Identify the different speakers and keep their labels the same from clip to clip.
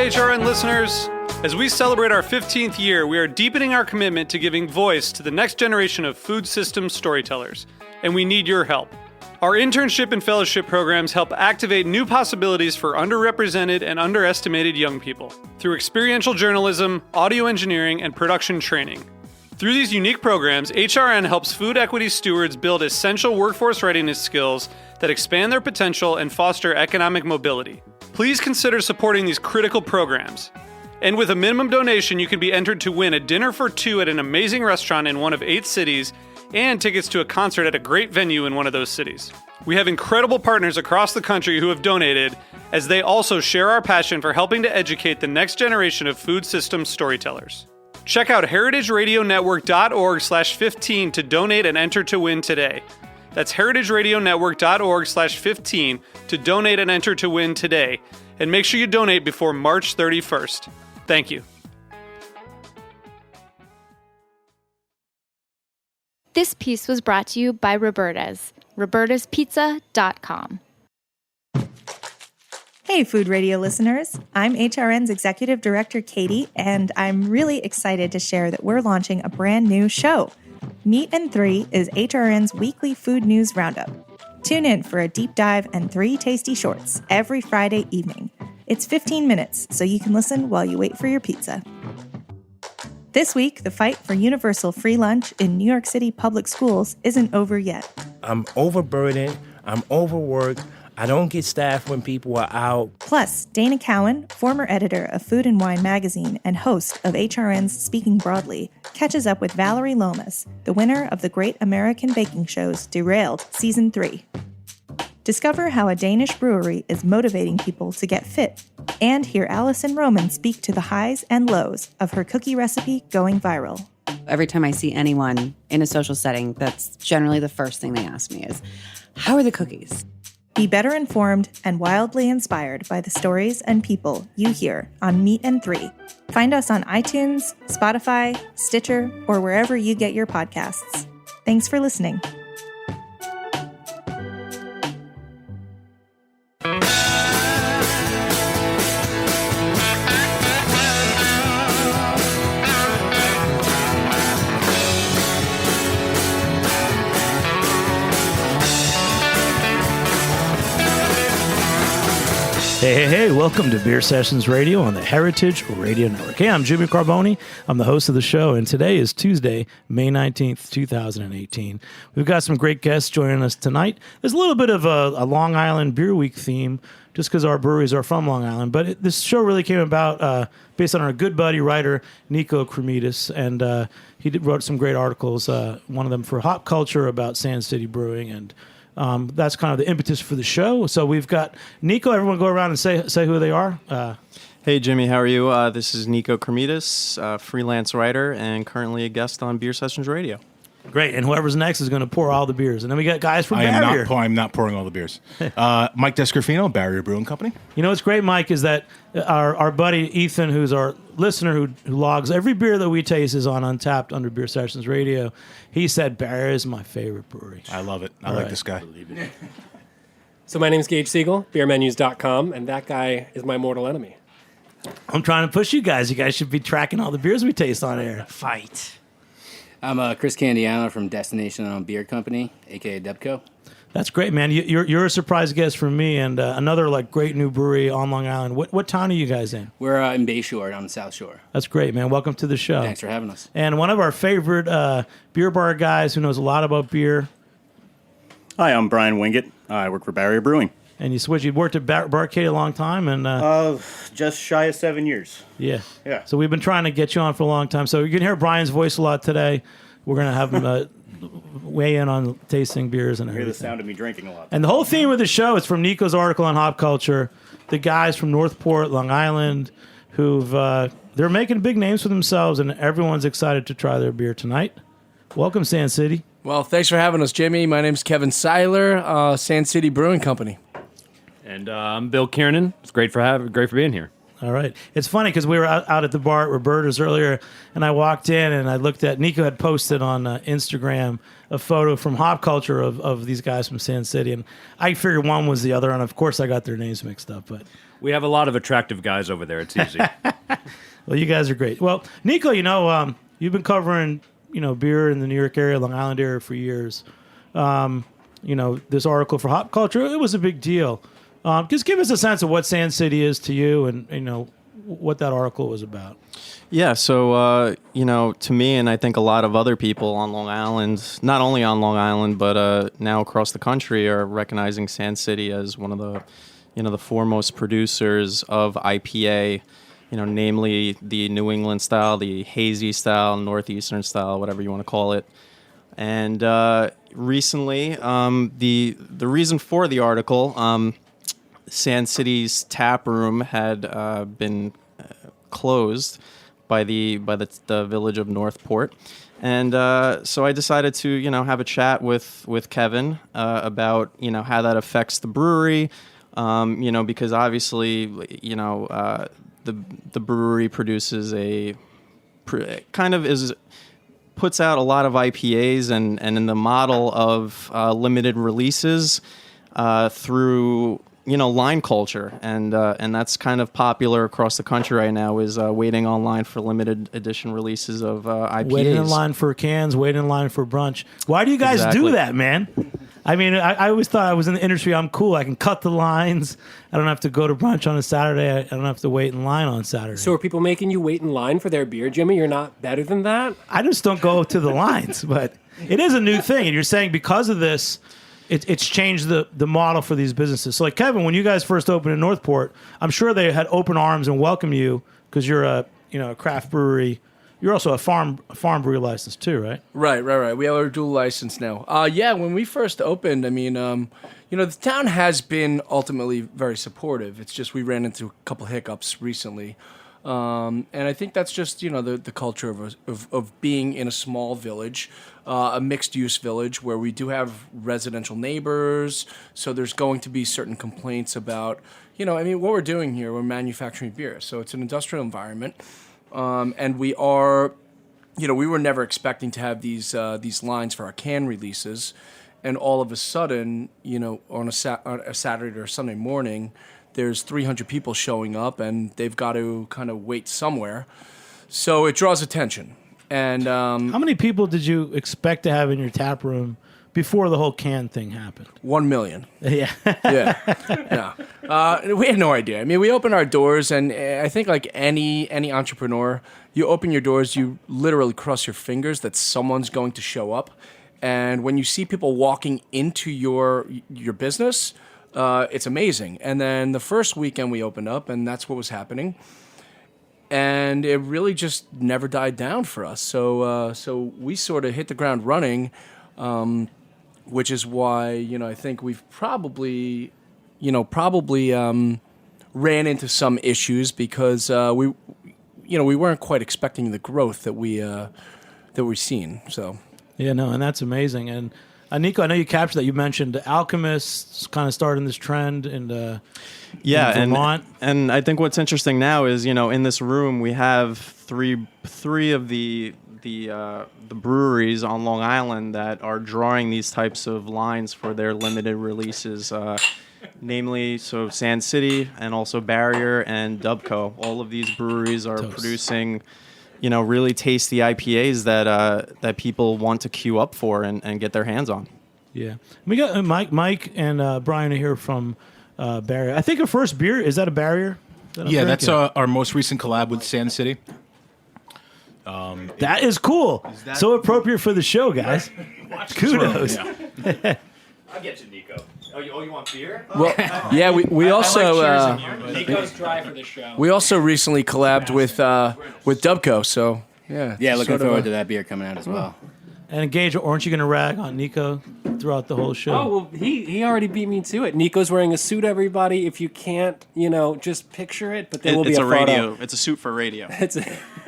Speaker 1: HRN listeners. As we celebrate our 15th year, we are deepening our commitment to giving voice to the next generation of food systems storytellers, and we need your help. Our internship and fellowship programs help activate new possibilities for underrepresented and underestimated young people through experiential journalism, audio engineering, and production training. Through these unique programs, HRN helps food equity stewards build essential workforce readiness skills that expand their potential and foster economic mobility. Please consider supporting these critical programs. And with a minimum donation, you can be entered to win a dinner for two at an amazing restaurant in one of 8 cities and tickets to a concert at a great venue in one of those cities. We have incredible partners across the country who have donated, as they also share our passion for helping to educate the next generation of food systems storytellers. Check out heritageradionetwork.org/15 to donate and enter to win today. That's heritageradionetwork.org/15 to donate and enter to win today. And make sure you donate before March 31st. Thank you.
Speaker 2: This piece was brought to you by Roberta's, robertaspizza.com.
Speaker 3: Hey, Food Radio listeners. I'm HRN's Executive Director, Katie, and I'm really excited to share that we're launching a brand new show. Meat and 3 is HRN's weekly food news roundup. Tune in for a deep dive and 3 tasty shorts every Friday evening. It's 15 minutes, so you can listen while you wait for your pizza. This week, the fight for universal free lunch in New York City public schools isn't over yet.
Speaker 4: I'm overburdened. I'm overworked. I don't get staff when people are out.
Speaker 3: Plus, Dana Cowan, former editor of Food and Wine magazine and host of HRN's Speaking Broadly, catches up with Valerie Lomas, the winner of the Great American Baking Show's Derailed Season 3. Discover how a Danish brewery is motivating people to get fit, and hear Allison Roman speak to the highs and lows of her cookie recipe going viral.
Speaker 5: Every time I see anyone in a social setting, that's generally the first thing they ask me is, how are the cookies?
Speaker 3: Be better informed and wildly inspired by the stories and people you hear on Meat and 3. Find us on iTunes, Spotify, Stitcher, or wherever you get your podcasts. Thanks for listening.
Speaker 6: Hey, welcome to Beer Sessions Radio on the Heritage Radio Network. Hey, I'm Jimmy Carboni. I'm the host of the show, and today is Tuesday, May 19th, 2018. We've got some great guests joining us tonight. There's a little bit of a Long Island Beer Week theme, just because our breweries are from Long Island, but this show really came about based on our good buddy, writer, Niko Krommydas, and he wrote some great articles, one of them for Hop Culture about Sand City Brewing, and that's kind of the impetus for the show. So we've got Niko. Everyone go around and say who they are.
Speaker 7: Hey, Jimmy. How are you? This is Niko Krommydas, freelance writer and currently a guest on Beer Sessions Radio.
Speaker 6: Great. And whoever's next is going to pour all the beers. And then we got guys from Barrier.
Speaker 8: I'm not pouring all the beers. Mike Descarfino, Barrier Brewing Company.
Speaker 6: You know what's great, Mike, is that our buddy Ethan, who's our listener who logs every beer that we taste is on Untapped under Beer Sessions Radio. He said Barrier is my favorite brewery.
Speaker 8: I love it. I like this guy.
Speaker 9: So my name is Gage Siegel, beermenus.com, and that guy is my mortal enemy.
Speaker 6: I'm trying to push you guys. You guys should be tracking all the beers we taste on air.
Speaker 10: Fight. I'm Chris Candiano from Destination on Beer Company, a.k.a. Debco.
Speaker 6: That's great, man. You're a surprise guest from me, and another great new brewery on Long Island. What town are you guys in?
Speaker 10: We're in Bayshore on the South Shore.
Speaker 6: That's great, man. Welcome to the show.
Speaker 10: Thanks for having us.
Speaker 6: And one of our favorite beer bar guys who knows a lot about beer.
Speaker 11: Hi, I'm Brian Wingett. I work for Barrier Brewing.
Speaker 6: And you worked at Barcade a long time, and
Speaker 11: just shy of 7 years.
Speaker 6: Yeah.
Speaker 11: Yeah.
Speaker 6: So we've been trying to get you on for a long time. So you can hear Brian's voice a lot today. We're gonna have him weigh in on tasting beers and everything.
Speaker 11: Hear the sound of me drinking a lot.
Speaker 6: And the whole theme of the show is from Niko's article on Hop Culture. The guys from Northport, Long Island, who've they're making big names for themselves, and everyone's excited to try their beer tonight. Welcome, Sand City.
Speaker 12: Well, thanks for having us, Jimmy. My name's Kevin Sihler, Sand City Brewing Company.
Speaker 13: And I'm Bill Kiernan. It's great for being here.
Speaker 6: All right. It's funny because we were out at the bar at Roberta's earlier, and I walked in and I looked at Niko had posted on Instagram a photo from Hop Culture of these guys from Sand City, and I figured one was the other, and of course I got their names mixed up. But
Speaker 13: we have a lot of attractive guys over there. It's easy.
Speaker 6: Well, you guys are great. Well, Niko, you've been covering beer in the New York area, Long Island area for years. This article for Hop Culture, it was a big deal. Just give us a sense of what Sand City is to you and, what that article was about.
Speaker 7: Yeah, so, to me and I think a lot of other people on Long Island, not only on Long Island, but now across the country are recognizing Sand City as one of the, the foremost producers of IPA, namely the New England style, the hazy style, northeastern style, whatever you want to call it. And recently, the reason for the article, Sand City's tap room had been closed by the village of Northport, and so I decided to have a chat with Kevin about how that affects the brewery, because obviously the brewery produces puts out a lot of IPAs and in the model of limited releases through line culture, and that's kind of popular across the country right now, is waiting online for limited edition releases of IPAs.
Speaker 6: Waiting in line for cans, waiting in line for brunch. Why do you guys do that, man? I mean, I always thought I was in the industry. I'm cool. I can cut the lines. I don't have to go to brunch on a Saturday. I don't have to wait in line on Saturday.
Speaker 9: So are people making you wait in line for their beer, Jimmy? You're not better than that?
Speaker 6: I just don't go to the lines, but it is a new thing. And you're saying because of this, it's changed the model for these businesses. So like Kevin, when you guys first opened in Northport, I'm sure they had open arms and welcomed you because you're a craft brewery. You're also a farm brewery license too, right?
Speaker 12: Right. We have our dual license now. When we first opened, I mean, the town has been ultimately very supportive. It's just we ran into a couple hiccups recently. And I think that's just, the culture of being in a small village, a mixed-use village where we do have residential neighbors. So there's going to be certain complaints about, what we're doing here, we're manufacturing beer. So it's an industrial environment. And we are, we were never expecting to have these lines for our can releases. And all of a sudden, on a Saturday or Sunday morning, there's 300 people showing up, and they've got to kind of wait somewhere. So it draws attention. And
Speaker 6: how many people did you expect to have in your tap room before the whole can thing happened?
Speaker 12: 1 million.
Speaker 6: Yeah.
Speaker 12: Yeah. We had no idea. I mean, we opened our doors, and I think like any entrepreneur, you open your doors, you literally cross your fingers that someone's going to show up. And when you see people walking into your business, it's amazing. And then the first weekend we opened up, and that's what was happening. And it really just never died down for us. So we sort of hit the ground running, which is why, I think we've probably ran into some issues because we weren't quite expecting the growth that we've seen. So
Speaker 6: yeah, no, and that's amazing. And Niko, I know you captured that. You mentioned Alchemists kind of starting this trend in Vermont.
Speaker 7: And I think what's interesting now is, in this room we have three of the breweries on Long Island that are drawing these types of lines for their limited releases, namely Sand City and also Barrier and Dubco. All of these breweries are producing really tasty IPAs that people want to queue up for and get their hands on.
Speaker 6: Yeah, we got Mike and Brian are here from Barrier. I think our first beer is that a Barrier?
Speaker 8: That's our most recent collab with Sand City.
Speaker 6: That is cool. So appropriate for the show, guys. Kudos.
Speaker 13: I'll get you, Niko. Oh, you want beer?
Speaker 12: Well, yeah, we also
Speaker 9: Niko's dry for the show.
Speaker 12: We also recently collabed with Dubco, so yeah.
Speaker 10: Yeah, looking forward to that beer coming out as well.
Speaker 6: And Gage, aren't you going to rag on Niko throughout the whole show?
Speaker 9: Oh, well, he already beat me to it. Niko's wearing a suit, everybody. If you can't, just picture it, but there will be a photo.
Speaker 7: It's a suit for radio.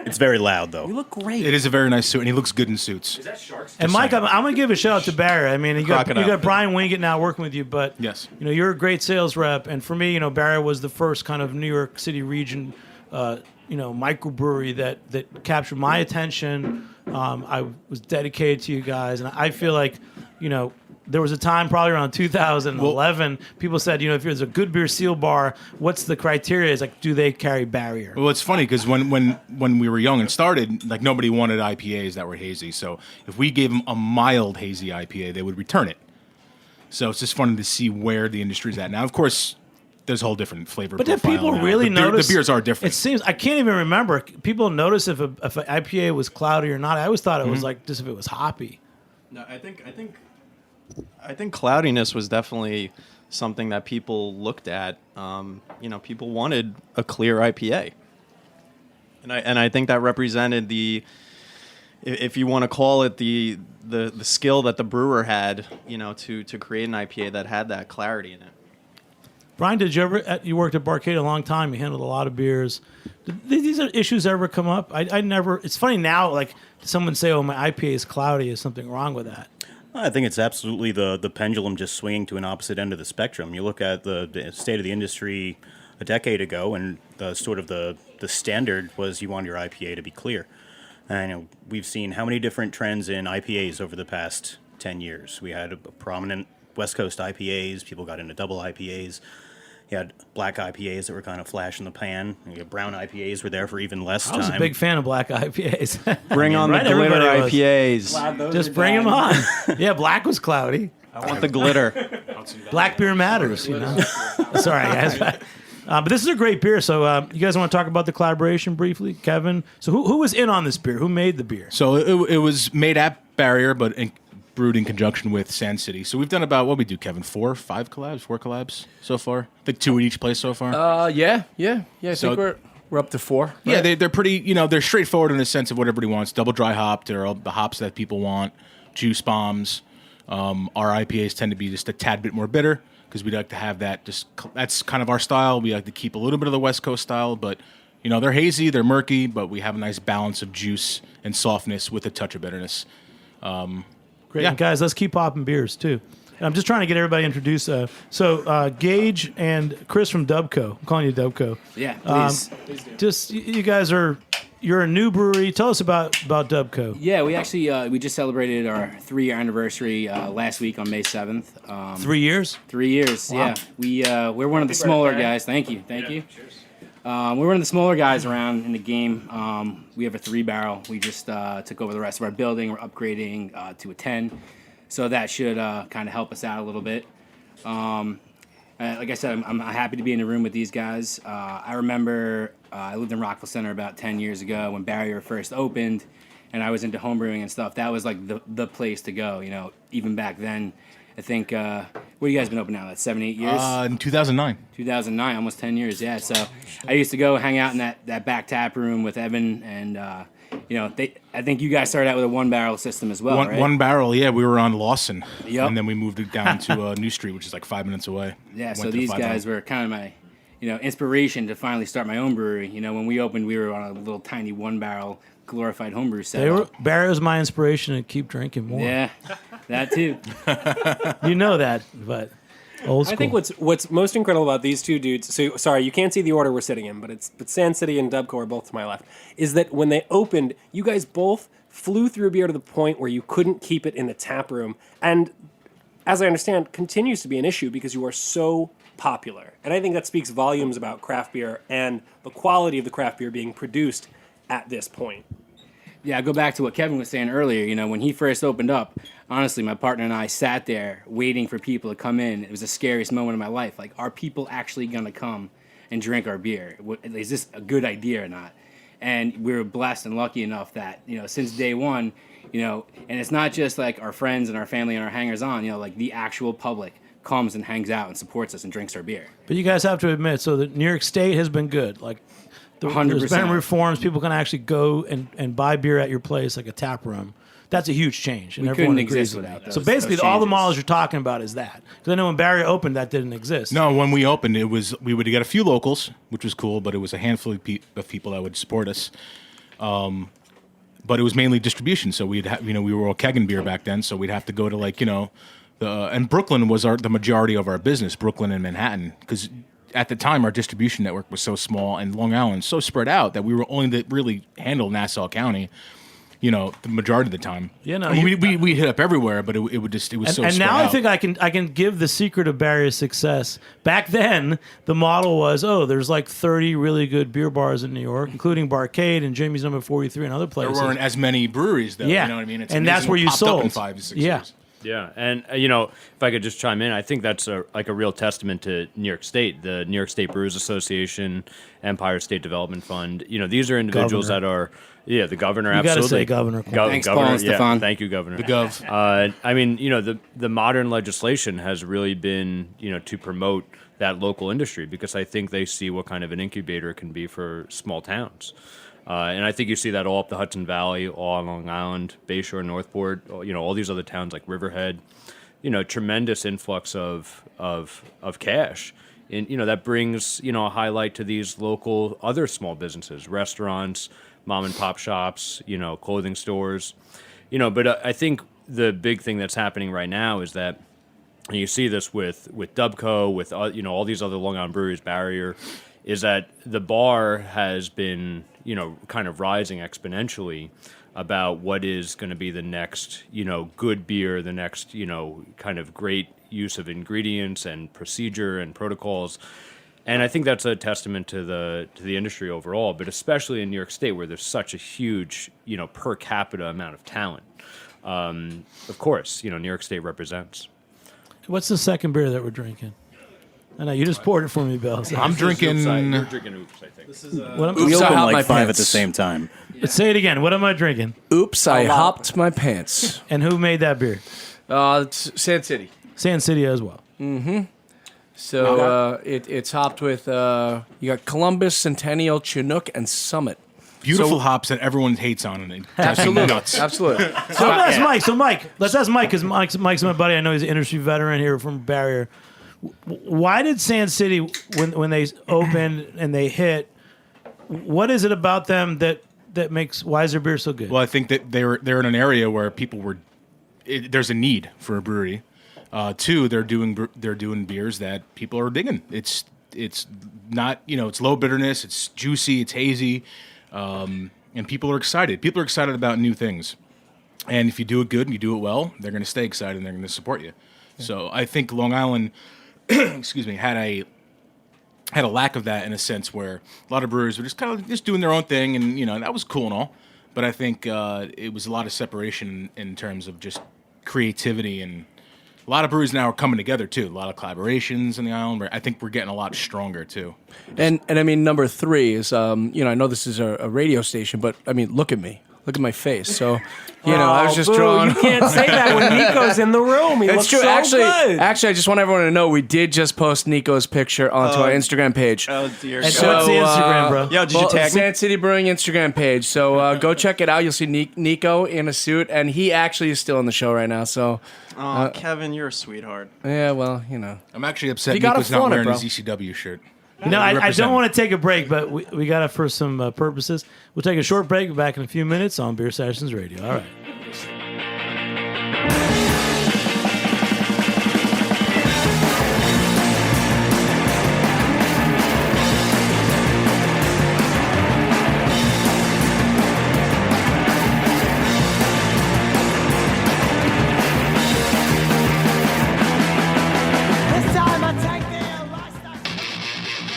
Speaker 11: It's very loud, though.
Speaker 9: You look great.
Speaker 8: It is a very nice suit, and he looks good in suits.
Speaker 9: Is that Sharks?
Speaker 6: And Mike, I'm going to give a shout out to Barry. I mean, you got
Speaker 8: Crocodile.
Speaker 6: Brian Wingett now working with you, but
Speaker 8: Yes.
Speaker 6: you're a great sales rep. And for me, Barry was the first kind of New York City region, microbrewery that captured my attention. I was dedicated to you guys, and I feel like, there was a time probably around 2011, people said, if there's a good beer seal bar, what's the criteria? It's like, do they carry barrier?
Speaker 8: Well, it's funny because when we were young and started, like nobody wanted IPAs that were hazy. So if we gave them a mild hazy IPA, they would return it. So it's just funny to see where the industry's at now. Of course, there's a whole different flavor.
Speaker 6: But did
Speaker 8: profile
Speaker 6: people
Speaker 8: now.
Speaker 6: really notice?
Speaker 8: The beers are different.
Speaker 6: It seems I can't even remember. People notice if an IPA was cloudy or not. I always thought it was like just if it was hoppy.
Speaker 7: No, I think cloudiness was definitely something that people looked at. People wanted a clear IPA, and I think that represented if you want to call it the skill that the brewer had, to create an IPA that had that clarity in it.
Speaker 6: Brian, you worked at Barcade a long time. You handled a lot of beers. Did these issues ever come up? I never. It's funny now, like someone say, "Oh, my IPA is cloudy." Is something wrong with that?
Speaker 11: I think it's absolutely the pendulum just swinging to an opposite end of the spectrum. You look at the state of the industry a decade ago, and the standard was you want your IPA to be clear. And we've seen how many different trends in IPAs over the past 10 years. We had a prominent West Coast IPAs. People got into double IPAs. You had black IPAs that were kind of flash in the pan. You had brown IPAs were there for even less time.
Speaker 6: I was a big fan of black IPAs.
Speaker 7: Bring on the glitter IPAs.
Speaker 6: Just bring them on. Yeah, black was cloudy.
Speaker 7: I want the glitter.
Speaker 6: Black beer matters, Sorry, guys. But this is a great beer. So you guys want to talk about the collaboration briefly? Kevin? So who was in on this beer? Who made the beer?
Speaker 8: So it was made at Barrier, but brewed in conjunction with Sand City. So we've done about, what we do, Kevin, 4 collabs so far? I think 2 at each place so far.
Speaker 12: Yeah. I think we're up to 4. Right?
Speaker 8: Yeah, they're pretty, they're straightforward in the sense of what everybody wants. Double dry hopped, they're all the hops that people want, juice bombs. Our IPAs tend to be just a tad bit more bitter because we like to have that, that's kind of our style. We like to keep a little bit of the West Coast style, but they're hazy, they're murky, but we have a nice balance of juice and softness with a touch of bitterness.
Speaker 6: Great. Yeah. And guys, let's keep popping beers, too. And I'm just trying to get everybody introduced. So Gage and Chris from Dubco. I'm calling you Dubco.
Speaker 10: Yeah, please.
Speaker 6: Just, you guys you're a new brewery. Tell us about Dubco.
Speaker 10: Yeah, we actually, we just celebrated our 3-year anniversary last week on May 7th.
Speaker 6: 3 years?
Speaker 10: 3 years,
Speaker 6: wow.
Speaker 10: Yeah. We're one of the smaller guys. Thank you. Cheers. We're one of the smaller guys around in the game. We have a 3-barrel. We just took over the rest of our building. We're upgrading to a 10. So that should kind of help us out a little bit. Like I said, I'm happy to be in the room with these guys. I remember I lived in Rockville Center about 10 years ago when Barrier first opened, and I was into homebrewing and stuff. That was like the place to go, even back then. I think, what have you guys been open now? That's 7, 8 years?
Speaker 8: In 2009.
Speaker 10: 2009, almost 10 years, yeah. So I used to go hang out in that back tap room with Evan, and, I think you guys started out with a 1-barrel system as well, right?
Speaker 8: 1 barrel, yeah. We were on Lawson.
Speaker 10: Yep.
Speaker 8: And then we moved it down to New Street, which is like 5 minutes away.
Speaker 10: Yeah, so these guys were kind of my, inspiration to finally start my own brewery. When we opened, we were on a little tiny 1-barrel glorified homebrew setup.
Speaker 6: Barry was my inspiration to keep drinking more.
Speaker 10: Yeah, that too.
Speaker 6: You know that, but old school.
Speaker 9: I think what's most incredible about these two dudes, so sorry, you can't see the order we're sitting in, but Sand City and Dubco are both to my left, is that when they opened, you guys both flew through beer to the point where you couldn't keep it in the tap room. And as I understand, continues to be an issue because you are so popular. And I think that speaks volumes about craft beer and the quality of the craft beer being produced at this point.
Speaker 10: Yeah, I go back to what Kevin was saying earlier. When he first opened up, honestly, my partner and I sat there waiting for people to come in. It was the scariest moment of my life. Like, are people actually going to come and drink our beer? Is this a good idea or not? And we were blessed and lucky enough that, since day one, and it's not just like our friends and our family and our hangers-on, like the actual public comes and hangs out and supports us and drinks our beer.
Speaker 6: But you guys have to admit, so the New York State has been good. Like,
Speaker 10: 100%.
Speaker 6: There's been reforms. People can actually go and buy beer at your place, like a tap room. That's a huge change. And
Speaker 10: we
Speaker 6: everyone
Speaker 10: couldn't
Speaker 6: agrees
Speaker 10: exist
Speaker 6: with
Speaker 10: without
Speaker 6: that.
Speaker 10: those.
Speaker 6: So basically,
Speaker 10: those
Speaker 6: all the
Speaker 10: changes.
Speaker 6: models you're talking about is that. Because I know when Barry opened, that didn't exist.
Speaker 8: No, when we opened, we would get a few locals, which was cool, but it was a handful of people that would support us. But it was mainly distribution. So we were all kegging beer back then. So we'd have to go to and Brooklyn was the majority of our business, Brooklyn and Manhattan, because at the time our distribution network was so small and Long Island so spread out that we were only to really handle Nassau County. The majority of the time. We hit up everywhere, but it was so.
Speaker 6: And
Speaker 8: spread
Speaker 6: now
Speaker 8: out.
Speaker 6: I think I can give the secret of Barry's success. Back then, the model was, there's like 30 really good beer bars in New York, including Barcade and Jimmy's Number 43 and other places.
Speaker 8: There weren't as many breweries, though.
Speaker 6: Yeah,
Speaker 8: You know what I mean? It's
Speaker 6: and that's
Speaker 8: amazing
Speaker 6: where
Speaker 8: what
Speaker 6: you
Speaker 8: popped up
Speaker 6: sold
Speaker 8: in 5 to 6
Speaker 6: Yeah.
Speaker 8: years.
Speaker 13: Yeah, and if I could just chime in, I think that's a real testament to New York State, the New York State Brewers Association, Empire State Development Fund. These are individuals
Speaker 6: Governor.
Speaker 13: that are, the governor.
Speaker 6: You gotta
Speaker 13: absolutely.
Speaker 6: say Governor.
Speaker 10: Thanks,
Speaker 13: Governor,
Speaker 10: Paul and Stefan.
Speaker 13: Thank you, Governor.
Speaker 8: The Gov.
Speaker 13: The modern legislation has really been, to promote that local industry, because I think they see what kind of an incubator it can be for small towns. And I think you see that all up the Hudson Valley, all on Long Island, Bayshore, Northport, all these other towns like Riverhead, tremendous influx of cash. And, that brings, a highlight to these local other small businesses, restaurants, mom and pop shops, clothing stores, but I think the big thing that's happening right now is that, and you see this with Dubco, with, all these other Long Island breweries, Barrier, is that the bar has been, kind of rising exponentially about what is going to be the next, good beer, the next, kind of great use of ingredients and procedure and protocols. And I think that's a testament to the industry overall, but especially in New York State, where there's such a huge, per capita amount of talent. Of course, New York State represents.
Speaker 6: What's the second beer that we're drinking? I know you just poured it for me, Bill. So.
Speaker 8: I'm drinking.
Speaker 13: You're drinking Oops, I think.
Speaker 14: We
Speaker 12: Oops, I
Speaker 14: opened
Speaker 12: hopped my
Speaker 14: like 5 at
Speaker 12: pants.
Speaker 14: the same time.
Speaker 6: Say it again. What am I drinking?
Speaker 12: Oops, I hopped my pants.
Speaker 6: And who made that beer?
Speaker 12: It's Sand City.
Speaker 6: Sand City as well.
Speaker 12: So it's hopped with you got Columbus, Centennial, Chinook, and Summit.
Speaker 8: Beautiful hops that everyone hates on, and
Speaker 12: Absolutely,
Speaker 8: nuts.
Speaker 12: absolutely.
Speaker 6: So let's ask Mike. So Mike, let's ask Mike, because Mike's my buddy. I know he's an industry veteran here from Barrier. Why did Sand City, when they opened and they hit, what is it about them that makes, why is their beer so good?
Speaker 8: Well, I think that they're in an area where people there's a need for a brewery. Two, they're doing beers that people are digging. It's not, it's low bitterness, it's juicy, it's hazy, and people are excited. People are excited about new things, and if you do it good and you do it well, they're going to stay excited and they're going to support you. Yeah. So I think Long Island, excuse me, had a lack of that in a sense, where a lot of brewers were just kind of just doing their own thing, and that was cool and all. But I think it was a lot of separation in terms of just creativity, and a lot of breweries now are coming together too. A lot of collaborations in the island. Where I think we're getting a lot stronger too.
Speaker 12: And I mean, number 3 is I know this is a radio station, but I mean, look at me. Look at my face. So, I was just drawing.
Speaker 9: You can't say that when Niko's in the room. He
Speaker 12: It's
Speaker 9: looks
Speaker 12: true.
Speaker 9: so good.
Speaker 12: Actually, I just want everyone to know we did just post Niko's picture onto our Instagram page.
Speaker 14: Oh, dear
Speaker 6: And
Speaker 14: God.
Speaker 6: what's the Instagram, bro?
Speaker 14: Yo, did you tag me?
Speaker 12: Sand City Brewing Instagram page. So go check it out. You'll see Niko in a suit, and he actually is still on the show right now. So,
Speaker 14: Oh, Kevin, you're a sweetheart.
Speaker 12: yeah, well,
Speaker 8: I'm actually upset
Speaker 12: You gotta
Speaker 8: Nico's not
Speaker 12: flaunt it,
Speaker 8: wearing
Speaker 12: bro.
Speaker 8: his ECW shirt.
Speaker 6: I don't want to take a break, but we got it for some purposes. We'll take a short break. Back in a few minutes on Beer Sessions Radio. All right.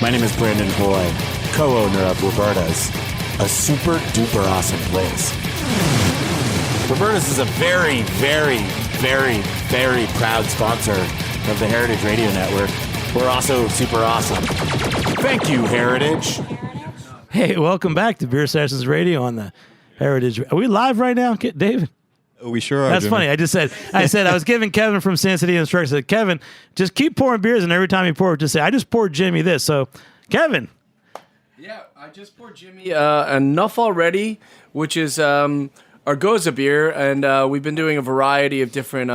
Speaker 15: My name is Brandon Boy, co-owner of Roberta's, a super duper awesome place. Roberta's is a very, very, very, very proud sponsor of the Heritage Radio Network. We're also super awesome. Thank you, Heritage.
Speaker 6: Hey, welcome back to Beer Sessions Radio on the Heritage. Are we live right now, David?
Speaker 16: We sure are.
Speaker 6: That's
Speaker 16: Jimmy.
Speaker 6: funny. I said I was giving Kevin from Sand City instructions. I said, Kevin, just keep pouring beers, and every time you pour, just say, I just poured Jimmy this. So, Kevin.
Speaker 12: Yeah, I just poured Jimmy enough already, which is our Goza beer, and we've been doing a variety of different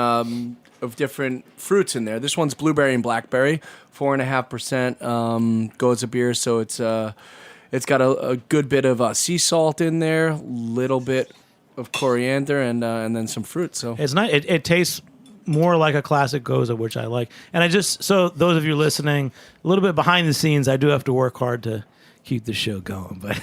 Speaker 12: fruits in there. This one's blueberry and blackberry, 4.5% Goza beer, so It's got a good bit of sea salt in there, little bit of coriander, and then some fruit. So
Speaker 6: It's not. It tastes more like a classic Goza, which I like. And so those of you listening, a little bit behind the scenes, I do have to work hard to keep the show going. But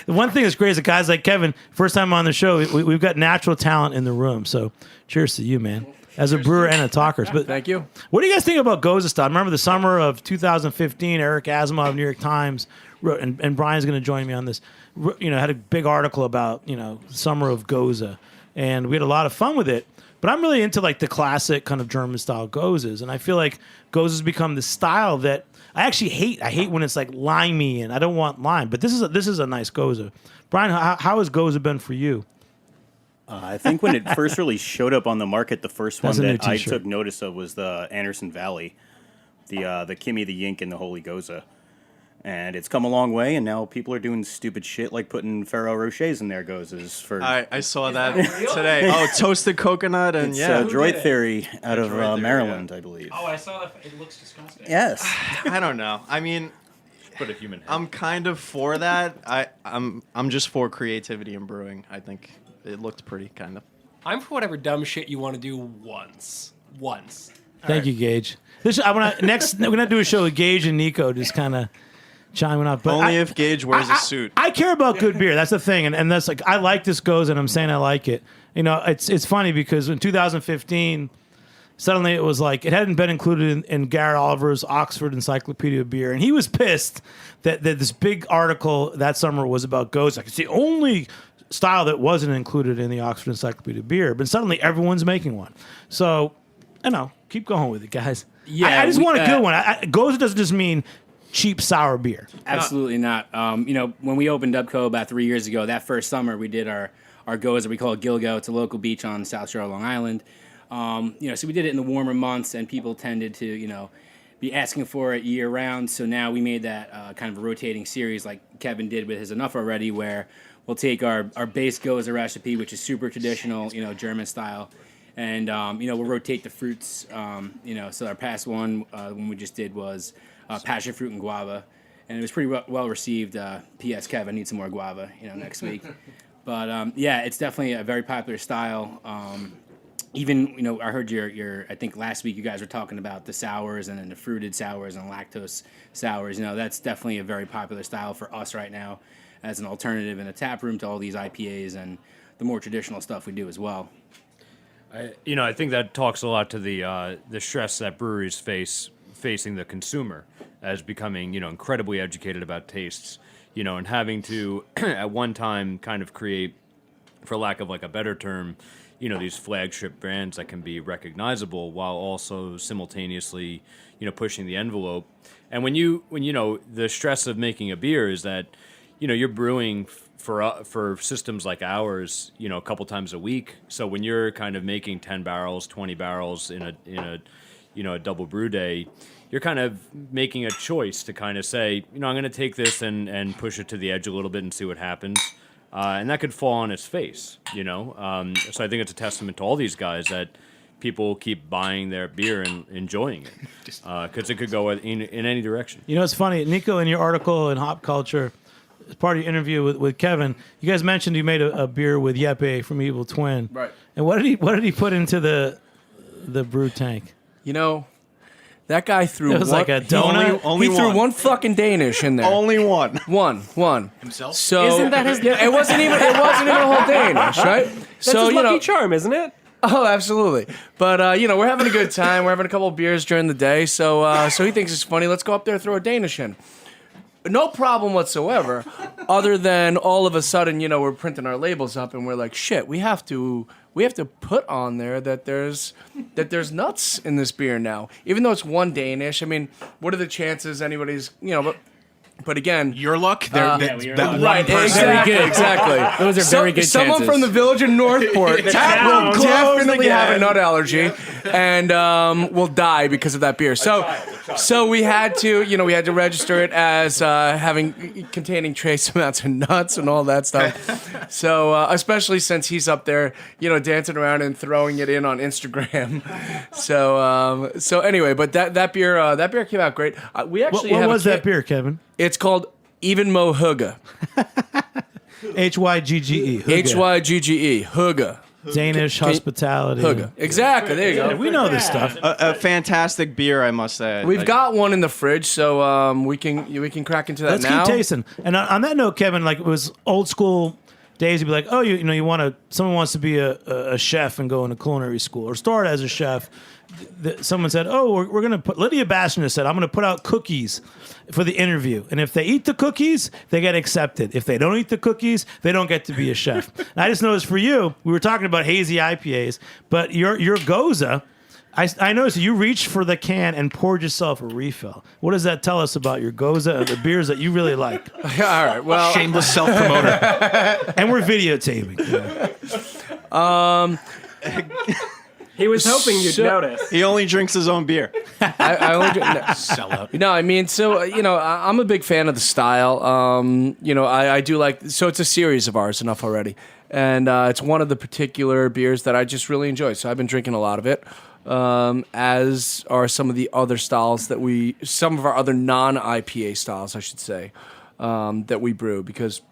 Speaker 6: the one thing that's great is that guys like Kevin, first time on the show, we've got natural talent in the room. So cheers to you, man. As a brewer and a talker. But
Speaker 12: thank you.
Speaker 6: What do you guys think about Goza style? I remember the summer of 2015, Eric Asimov of New York Times wrote, and Brian's going to join me on this, had a big article about, summer of Goza. And we had a lot of fun with it. But I'm really into like the classic kind of German style Gozas. And I feel like Goza's become the style that I actually hate. I hate when it's like limey, and I don't want lime. But this is a nice Goza. Brian, how has Goza been for you?
Speaker 11: I think when it first really showed up on the market, the first one
Speaker 6: That's a new
Speaker 11: that I
Speaker 6: t-shirt.
Speaker 11: took notice of was the Anderson Valley, the Kimmy, the Yink, and the Holy Goza. And it's come a long way, and now people are doing stupid shit like putting Ferrero Rochers in their Gozas.
Speaker 14: I saw that today. Oh, toasted coconut and
Speaker 11: It's
Speaker 14: yeah.
Speaker 11: Droid Theory out of
Speaker 14: Droid Theory,
Speaker 11: Maryland, I believe.
Speaker 9: Oh, I saw that. It looks disgusting.
Speaker 11: Yes.
Speaker 14: I don't know. I mean,
Speaker 13: Put a human head.
Speaker 14: I'm kind of for that. I'm just for creativity in brewing. I think it looked pretty kind of.
Speaker 9: I'm for whatever dumb shit you want to do once.
Speaker 6: Thank you, Gage. We're gonna do a show with Gage and Niko, just kind of chiming up. But
Speaker 14: Only if Gage wears a suit.
Speaker 6: I care about good beer. That's the thing, and that's like I like this Goza, and I'm saying I like it. It's funny because in 2015, suddenly it was like it hadn't been included in Garrett Oliver's Oxford Encyclopedia of Beer, and he was pissed that this big article that summer was about Goza. It's the only style that wasn't included in the Oxford Encyclopedia of Beer, but suddenly everyone's making one. So, keep going with it, guys.
Speaker 10: Yeah,
Speaker 6: I just want a good one. Goza doesn't just mean cheap sour beer.
Speaker 10: Absolutely not. When we opened Upco about 3 years ago, that first summer we did our Goza. We call it Gilgo. It's a local beach on South Shore, Long Island. So we did it in the warmer months, and people tended to, be asking for it year round. So now we made that kind of a rotating series, like Kevin did with his Enough Already, where we'll take our base Goza recipe, which is super traditional, German style, and we'll rotate the fruits. So our past one we just did was passion fruit and guava, and it was pretty well received. P.S. Kevin needs some more guava, next week. But it's definitely a very popular style. Even I heard your I think last week you guys were talking about the sours and then the fruited sours and lactose sours. That's definitely a very popular style for us right now as an alternative in a tap room to all these IPAs and the more traditional stuff we do as well.
Speaker 13: I think that talks a lot to the stress that breweries facing the consumer as becoming, incredibly educated about tastes, and having to at one time kind of create, for lack of like a better term, these flagship brands that can be recognizable while also simultaneously, pushing the envelope. And when the stress of making a beer is that, you're brewing for systems like ours, a couple times a week. So when you're kind of making 10 barrels, 20 barrels in a double brew day, you're kind of making a choice to kind of say, I'm going to take this and push it to the edge a little bit and see what happens. And that could fall on its face, So I think it's a testament to all these guys that people keep buying their beer and enjoying it because it could go in any direction.
Speaker 6: It's funny, Niko, in your article in Hop Culture, as part of your interview with Kevin, you guys mentioned you made a beer with Yeppe from Evil Twin.
Speaker 12: Right.
Speaker 6: And what did he put into the brew tank?
Speaker 12: That guy threw
Speaker 6: it was like a donut.
Speaker 12: He threw one fucking Danish in there.
Speaker 14: Only one.
Speaker 12: One.
Speaker 8: Himself?
Speaker 12: So
Speaker 9: Isn't that his?
Speaker 12: Yeah, it wasn't even a whole Danish, right?
Speaker 9: That's his lucky charm, isn't it?
Speaker 12: Oh, absolutely. But we're having a good time. We're having a couple of beers during the day. So he thinks it's funny. Let's go up there and throw a Danish in. No problem whatsoever. Other than all of a sudden, we're printing our labels up and we're like, shit, we have to put on there that there's nuts in this beer now. Even though it's one Danish, I mean, what are the chances anybody's, but again,
Speaker 8: your luck.
Speaker 12: Right, exactly.
Speaker 10: Those are very good
Speaker 12: Someone
Speaker 10: chances.
Speaker 12: from the village of Northport will definitely have a nut allergy and will die because of that beer. So we had to register it as containing trace amounts of nuts and all that stuff. So especially since he's up there, dancing around and throwing it in on Instagram. So anyway, but that beer came out great. We actually
Speaker 6: what was that beer, Kevin?
Speaker 12: It's called Even Mo Hygge.
Speaker 6: Hygge.
Speaker 12: Hygge. Hygge.
Speaker 6: Danish hospitality.
Speaker 12: Hygge. Exactly. There you go.
Speaker 6: We know this stuff.
Speaker 14: A fantastic beer, I must say.
Speaker 12: We've got one in the fridge, so we can crack into that
Speaker 6: Let's
Speaker 12: now.
Speaker 6: keep tasting. And on that note, Kevin, like it was old school days. You'd be like, oh, someone wants to be a chef and go into culinary school or start as a chef. Someone said, oh, we're going to put, Lydia Bashner said, I'm going to put out cookies for the interview. And if they eat the cookies, they get accepted. If they don't eat the cookies, they don't get to be a chef. And I just noticed for you, we were talking about hazy IPAs, but your Goza, I noticed you reached for the can and poured yourself a refill. What does that tell us about your Goza and the beers that you really like?
Speaker 12: All right, well.
Speaker 8: Shameless self-promoter.
Speaker 6: And we're videotaping.
Speaker 9: He was hoping you'd notice.
Speaker 14: He only drinks his own beer.
Speaker 12: I only drink
Speaker 8: Sellout.
Speaker 12: No, I mean, so I'm a big fan of the style. I do like. So it's a series of ours, enough already, and it's one of the particular beers that I just really enjoy. So I've been drinking a lot of it, as are some of the other styles some of our other non-IPA styles, I should say, that we brew because,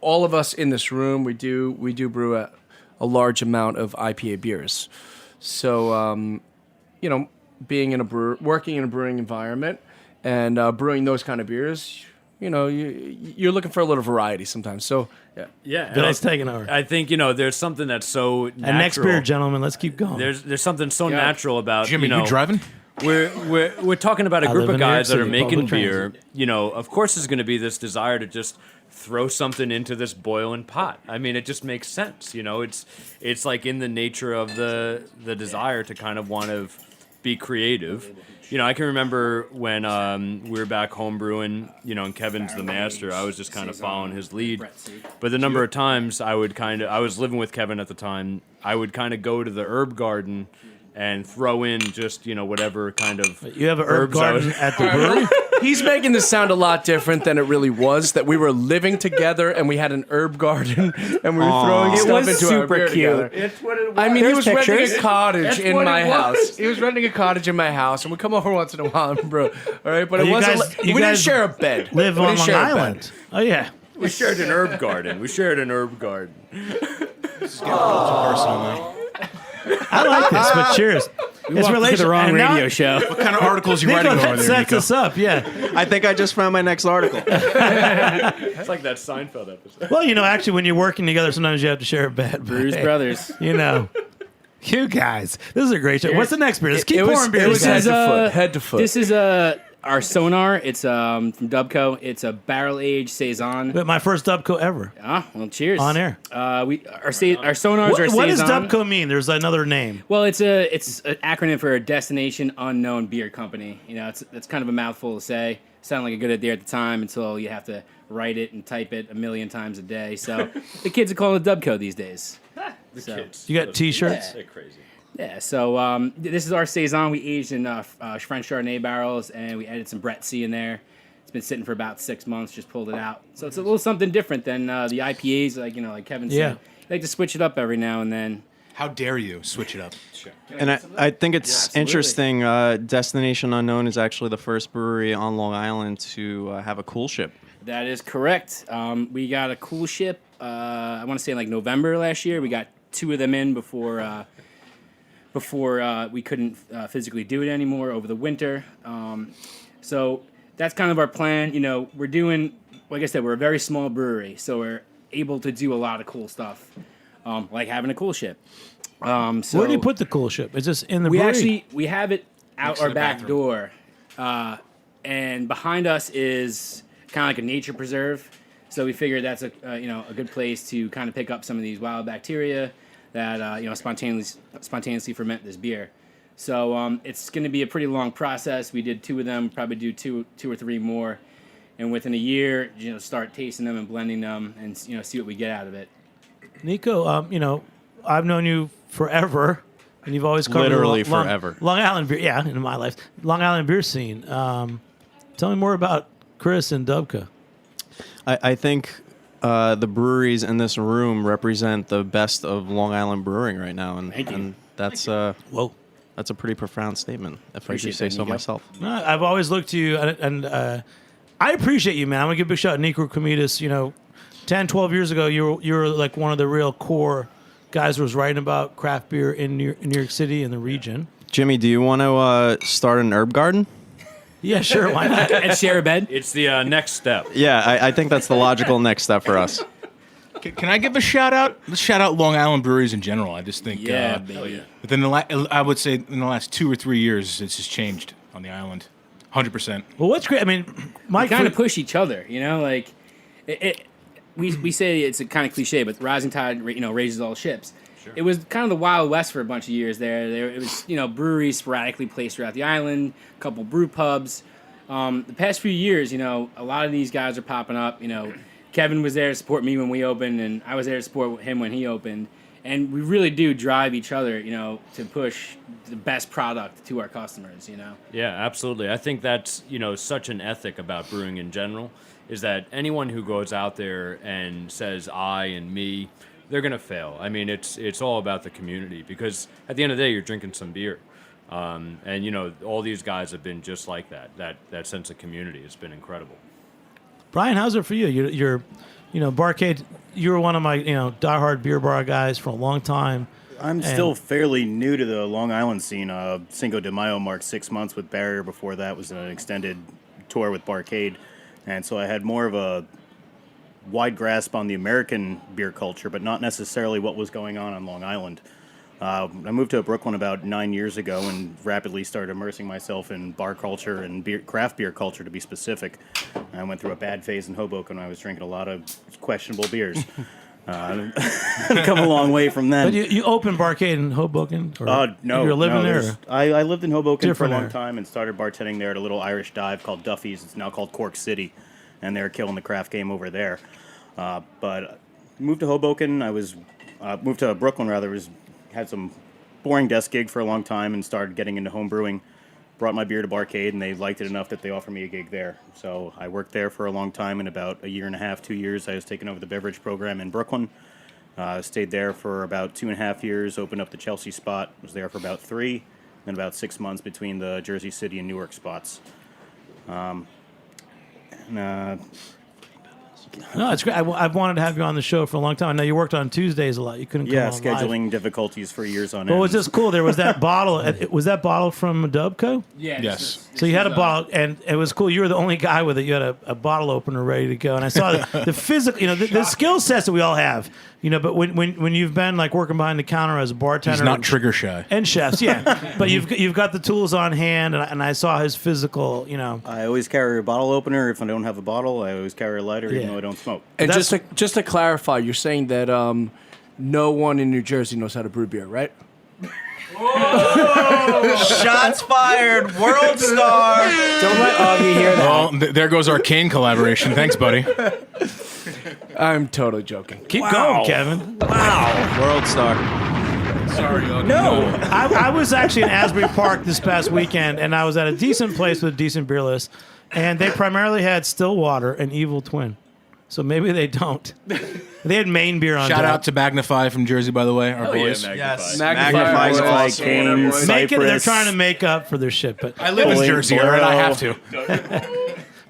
Speaker 12: all of us in this room we do brew a large amount of IPA beers. So, being working in a brewing environment and brewing those kind of beers, you're looking for a little variety sometimes. So, yeah.
Speaker 13: Yeah.
Speaker 6: Bill's taking over.
Speaker 13: I think, there's something that's so natural.
Speaker 6: And next beer, gentlemen, let's keep going.
Speaker 13: There's something so natural about,
Speaker 8: Jimmy, you driving?
Speaker 13: We're talking about a
Speaker 6: I
Speaker 13: group
Speaker 6: live
Speaker 13: of
Speaker 6: in New York
Speaker 13: guys that are
Speaker 6: City,
Speaker 13: making
Speaker 6: public
Speaker 13: beer.
Speaker 6: transit.
Speaker 13: Of course there's going to be this desire to just throw something into this boiling pot. I mean, it just makes sense. It's like in the nature of the desire to kind of want to be creative. I can remember when we were back home brewing, and Kevin's the master. I was just kind of following his lead. But the number of times I was living with Kevin at the time, I would kind of go to the herb garden and throw in just, whatever kind of
Speaker 6: You have an herb garden at the brewery?
Speaker 12: He's making this sound a lot different than it really was. That we were living together and we had an herb garden and we were throwing stuff into our beer together.
Speaker 9: It's what it was.
Speaker 12: I mean, he was renting
Speaker 9: pictures.
Speaker 12: a cottage
Speaker 9: That's
Speaker 12: in
Speaker 9: what
Speaker 12: my
Speaker 9: it
Speaker 12: house.
Speaker 9: was.
Speaker 12: He was renting a cottage in my house, and we come over once in a while and brew. All right, but it
Speaker 6: You
Speaker 12: wasn't.
Speaker 6: guys-
Speaker 12: we
Speaker 6: you
Speaker 12: didn't
Speaker 6: guys
Speaker 12: share a bed.
Speaker 6: Live
Speaker 12: We
Speaker 6: on
Speaker 12: didn't
Speaker 6: Long
Speaker 12: share a bed.
Speaker 6: Island. Oh, yeah.
Speaker 13: We shared an herb garden. This
Speaker 8: This is getting a little too personal now.
Speaker 6: I like this, but cheers.
Speaker 10: We walked to the wrong radio show.
Speaker 8: What kind of articles you writing over
Speaker 6: that
Speaker 8: there,
Speaker 6: sets
Speaker 8: Niko?
Speaker 6: us up, yeah.
Speaker 14: I think I just found my next article.
Speaker 13: It's like that Seinfeld episode.
Speaker 6: Well, actually, when you're working together, sometimes you have to share a bed.
Speaker 10: Bruise Brothers.
Speaker 6: You guys, this is a great show. What's the next beer? Let's keep pouring beers.
Speaker 12: It was
Speaker 6: guys.
Speaker 12: head to foot.
Speaker 10: This is our Sonar. It's from Dubco. It's a barrel aged saison.
Speaker 6: But my first Dubco ever.
Speaker 10: Well, cheers.
Speaker 6: On air.
Speaker 10: Our Sonars are
Speaker 6: What does
Speaker 10: saison.
Speaker 6: Dubco mean? There's another name.
Speaker 10: Well, it's an acronym for a Destination Unknown Beer Company. It's kind of a mouthful to say. Sounded like a good idea at the time until you have to write it and type it 1,000,000 times a day. So the kids are calling it Dubco these days.
Speaker 13: Kids.
Speaker 6: You got T-shirts?
Speaker 13: They're crazy.
Speaker 10: Yeah, so this is our saison. We aged in French Chardonnay barrels, and we added some Brett C in there. It's been sitting for about 6 months. Just pulled it out, so it's a little something different than the IPAs. Like Kevin said, I like to switch it up every now and then.
Speaker 8: How dare you switch it up?
Speaker 14: Sure. And I think it's interesting. Destination Unknown is actually the first brewery on Long Island to have a cool ship.
Speaker 10: That is correct. We got a cool ship. I want to say in like November last year. We got 2 of them in before we couldn't physically do it anymore over the winter. So that's kind of our plan. We're doing, like I said, we're a very small brewery, so we're able to do a lot of cool stuff, like having a cool ship. So
Speaker 6: Where do you put the cool ship? Is this in the brewery?
Speaker 10: We have it out our back door, and behind us is kind of like a nature preserve. So we figured that's a good place to kind of pick up some of these wild bacteria that spontaneously ferment this beer. So it's going to be a pretty long process. We did 2 of them, probably do two or three more, and within a year, start tasting them and blending them, and see what we get out of it.
Speaker 6: Niko, I've known you forever, and you've always covered
Speaker 14: Literally
Speaker 6: the
Speaker 14: forever.
Speaker 6: Long Island beer. Yeah, in my life, Long Island beer scene. Tell me more about Chris and Dubco.
Speaker 14: I think the breweries in this room represent the best of Long Island brewing right now, and that's
Speaker 6: whoa,
Speaker 14: that's a pretty profound statement, if
Speaker 10: Appreciate
Speaker 14: I do say
Speaker 10: that,
Speaker 14: so
Speaker 10: Niko.
Speaker 14: myself.
Speaker 6: No, I've always looked to you, and I appreciate you, man. I'm gonna give a big shout out to Niko Krommydas. 10, 12 years ago, you were like one of the real core guys who was writing about craft beer in New York City and the region.
Speaker 14: Jimmy, do you want to start an herb garden?
Speaker 6: Yeah, sure. Why not?
Speaker 10: And share a bed?
Speaker 13: It's the next step.
Speaker 14: Yeah, I think that's the logical next step for us.
Speaker 8: Can I give a shout out? Let's shout out Long Island breweries in general. I just think,
Speaker 10: baby.
Speaker 8: within I would say in the last 2 or 3 years, it's just changed on the island, 100%.
Speaker 6: Well, what's great? I mean,
Speaker 10: we kind of push each other. Like we say it's a kind of cliche, but rising tide, raises all ships. Sure. It was kind of the Wild West for a bunch of years there. It was, breweries sporadically placed throughout the island, a couple brew pubs. The past few years, a lot of these guys are popping up. Kevin was there to support me when we opened, and I was there to support him when he opened. And we really do drive each other, to push the best product to our customers,
Speaker 13: Yeah, absolutely. I think that's, such an ethic about brewing in general, is that anyone who goes out there and says I and me, they're going to fail. I mean, it's all about the community, because at the end of the day, you're drinking some beer. And, all these guys have been just like that sense of community has been incredible.
Speaker 6: Brian, how's it for you? You're Barcade, you were one of my, diehard beer bar guys for a long time.
Speaker 11: I'm still fairly new to the Long Island scene. Cinco de Mayo marked 6 months with Barrier. Before that was an extended tour with Barcade. And so I had more of a wide grasp on the American beer culture, but not necessarily what was going on Long Island. I moved to Brooklyn about 9 years ago and rapidly started immersing myself in bar culture and craft beer culture, to be specific. I went through a bad phase in Hoboken when I was drinking a lot of questionable beers. I've come a long way from then.
Speaker 6: But you opened Barcade in Hoboken?
Speaker 11: No.
Speaker 6: You were living there?
Speaker 11: I lived in Hoboken
Speaker 6: Different
Speaker 11: for a long
Speaker 6: era.
Speaker 11: time and started bartending there at a little Irish dive called Duffy's. It's now called Cork City, and they're killing the craft game over there. But moved to Hoboken. Moved to Brooklyn, rather. Had some boring desk gig for a long time and started getting into home brewing. Brought my beer to Barcade, and they liked it enough that they offered me a gig there. So I worked there for a long time. In about a year and a half, 2 years, I was taking over the beverage program in Brooklyn. Stayed there for about 2.5 years, opened up the Chelsea spot, was there for about 3, then about 6 months between the Jersey City and Newark spots.
Speaker 6: No, it's great. I've wanted to have you on the show for a long time. I know you worked on Tuesdays a lot. You couldn't come on live.
Speaker 11: Scheduling difficulties for years on end.
Speaker 6: Well, was this cool? There was that bottle. Was that bottle from Dubco?
Speaker 10: Yeah.
Speaker 8: Yes.
Speaker 6: So you had a bottle, and it was cool. You were the only guy with it. You had a bottle opener ready to go. And I saw the physical, the skill sets that we all have. But when you've been like working behind the counter as a bartender,
Speaker 8: He's not trigger shy.
Speaker 6: And chefs, yeah. But you've got the tools on hand, and I saw his physical.
Speaker 11: I always carry a bottle opener. If I don't have a bottle, I always carry a lighter, even though I don't smoke.
Speaker 12: And just to clarify, you're saying that no one in New Jersey knows how to brew beer, right?
Speaker 4: Shots fired, world star.
Speaker 10: Don't let Augie hear that.
Speaker 8: Well, there goes our Kane collaboration. Thanks, buddy.
Speaker 12: I'm totally joking.
Speaker 6: Keep going, Kevin.
Speaker 14: Wow. World star.
Speaker 8: Sorry, Augie.
Speaker 6: No, I was actually in Asbury Park this past weekend, and I was at a decent place with a decent beer list, and they primarily had Stillwater and Evil Twin. So maybe they don't. They had Maine beer on
Speaker 8: Shout
Speaker 6: tap.
Speaker 8: out to Magnify from Jersey, by the way, our boys.
Speaker 11: Yes,
Speaker 12: Magnify,
Speaker 11: Magnify, Kane,
Speaker 6: They're trying to make up for their shit, but
Speaker 8: I live in Jersey, all right? I have to.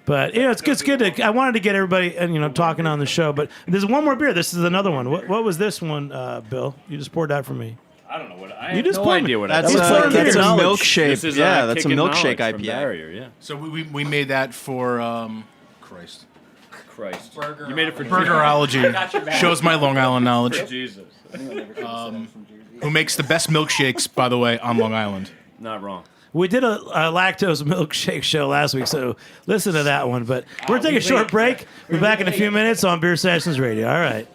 Speaker 6: But it's good. I wanted to get everybody talking on the show. But there's one more beer. This is another one. What was this one, Bill? You just poured that for me.
Speaker 13: I don't know what
Speaker 6: You just poured me.
Speaker 14: That's
Speaker 6: He's pouring
Speaker 14: that's a
Speaker 6: beer.
Speaker 14: milkshake.
Speaker 13: This is
Speaker 14: That's a
Speaker 13: Kickin'
Speaker 14: milkshake
Speaker 13: Knowledge from
Speaker 14: IPA.
Speaker 13: Barrier, yeah.
Speaker 8: So we made that for Christ.
Speaker 13: You made it for
Speaker 8: Burgerology. Shows my Long Island knowledge.
Speaker 13: Jesus.
Speaker 8: Who makes the best milkshakes, by the way, on Long Island.
Speaker 13: Not wrong.
Speaker 6: We did a lactose milkshake show last week, so listen to that one. But we're taking a short break. We're back in a few minutes on Beer Sessions Radio. All right.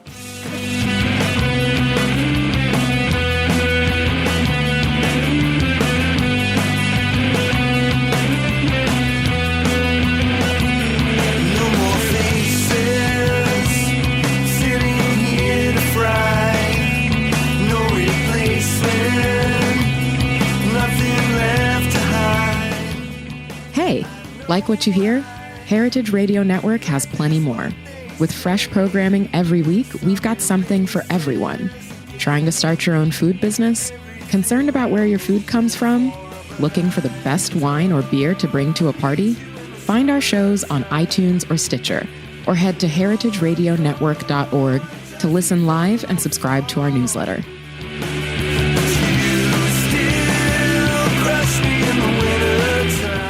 Speaker 16: Hey, like what you hear? Heritage Radio Network has plenty more. With fresh programming every week, we've got something for everyone. Trying to start your own food business? Concerned about where your food comes from? Looking for the best wine or beer to bring to a party? Find our shows on iTunes or Stitcher, or head to heritageradionetwork.org to listen live and subscribe to our newsletter.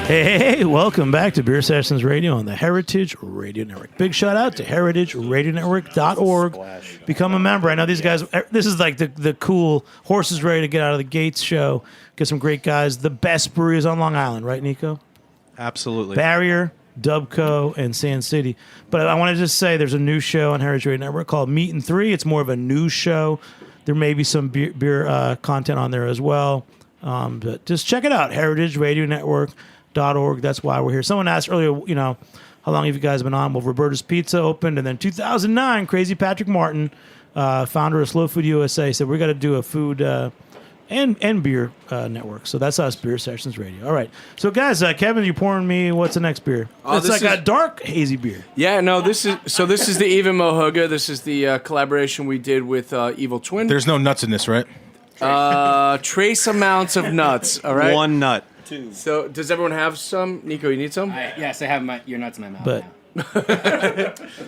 Speaker 6: Hey, welcome back to Beer Sessions Radio on the Heritage Radio Network. Big shout out to heritageradionetwork.org. Become a member. I know these guys, this is like the cool horses ready to get out of the gates show. Get some great guys. The best breweries on Long Island, right, Niko?
Speaker 14: Absolutely.
Speaker 6: Barrier, Dubco, and Sand City. But I want to just say there's a new show on Heritage Radio Network called Meat and Three. It's more of a news show. There may be some beer content on there as well. But just check it out, heritageradionetwork.org. That's why we're here. Someone asked earlier, how long have you guys been on? Well, Roberta's Pizza opened, and then 2009, Crazy Patrick Martin, founder of Slow Food USA, said we got to do a food and beer network. So that's us, Beer Sessions Radio. All right. So guys, Kevin, you're pouring me. What's the next beer? It's like a dark hazy beer.
Speaker 12: Yeah, no, this is the Even Mohuga. This is the collaboration we did with Evil Twin.
Speaker 8: There's no nuts in this, right?
Speaker 12: Trace amounts of nuts. All right.
Speaker 14: One nut.
Speaker 12: Two. So does everyone have some? Nico, you need some?
Speaker 9: Yes, I have your nuts in my mouth
Speaker 6: but,
Speaker 9: now.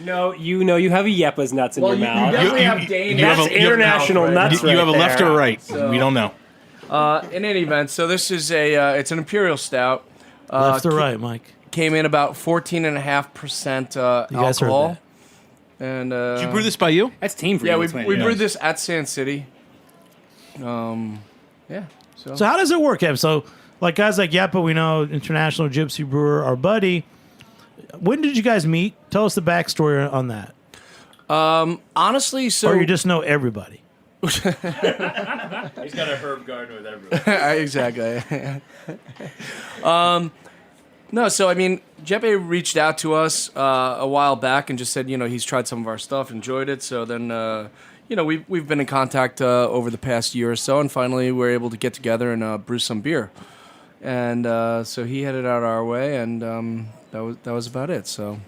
Speaker 9: No, you have a Yeppa's nuts in your mouth.
Speaker 12: You definitely have Dane.
Speaker 9: That's international nuts.
Speaker 8: You have a left or a right.
Speaker 12: So,
Speaker 8: we don't know.
Speaker 12: In any event, so this is it's an imperial stout.
Speaker 6: Left or right, Mike?
Speaker 12: Came in about 14.5% alcohol. And
Speaker 8: did you brew this by you?
Speaker 9: That's team for
Speaker 12: you.
Speaker 9: Yeah,
Speaker 12: we brewed this at Sand City. Yeah.
Speaker 6: So how does it work, Kevin? So like guys like Yeppa, we know, international gypsy brewer, our buddy. When did you guys meet? Tell us the backstory on that.
Speaker 12: Honestly, so
Speaker 6: or you just know everybody.
Speaker 13: He's got a herb garden with everyone.
Speaker 12: Exactly. No, so I mean, Jeppe reached out to us a while back and just said, he's tried some of our stuff, enjoyed it. So then, we've been in contact over the past year or so, and finally we're able to get together and brew some beer. And so he headed out our way, and that was about it. So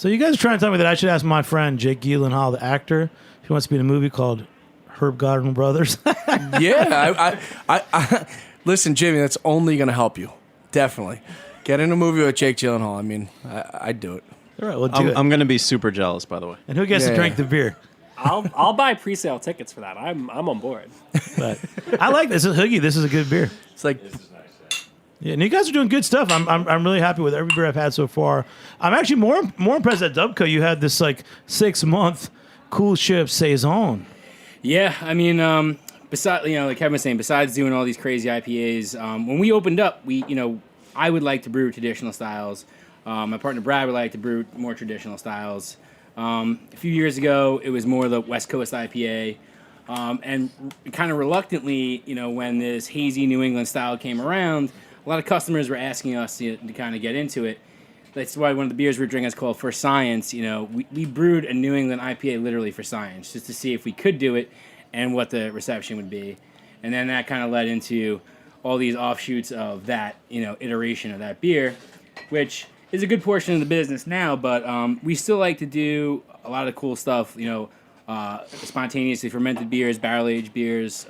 Speaker 6: you guys are trying to tell me that I should ask my friend Jake Gyllenhaal, the actor, who wants to be in a movie called Herb Garden Brothers.
Speaker 12: Yeah, I listen, Jimmy. That's only going to help you. Definitely get in a movie with Jake Gyllenhaal. I mean, I'd do it.
Speaker 6: All right, we'll do it.
Speaker 14: I'm going to be super jealous, by the way.
Speaker 6: And who gets to drink the beer?
Speaker 9: I'll buy pre-sale tickets for that. I'm on board.
Speaker 6: But I like this. This is Hoogie. This is a good beer.
Speaker 12: It's like.
Speaker 6: Yeah, and you guys are doing good stuff. I'm really happy with every beer I've had so far. I'm actually more impressed at Dubco. You had this like 6-month cool ship saison.
Speaker 10: Yeah, I mean, besides like Kevin was saying, besides doing all these crazy IPAs, when we opened up, I would like to brew traditional styles. My partner Brad would like to brew more traditional styles. A few years ago, it was more the West Coast IPA. And kind of reluctantly, when this hazy New England style came around, a lot of customers were asking us to kind of get into it. That's why one of the beers we're drinking is called For Science. We brewed a New England IPA literally for science, just to see if we could do it and what the reception would be. And then that kind of led into all these offshoots of that, iteration of that beer, which is a good portion of the business now, but we still like to do a lot of cool stuff, spontaneously fermented beers, barrel-aged beers.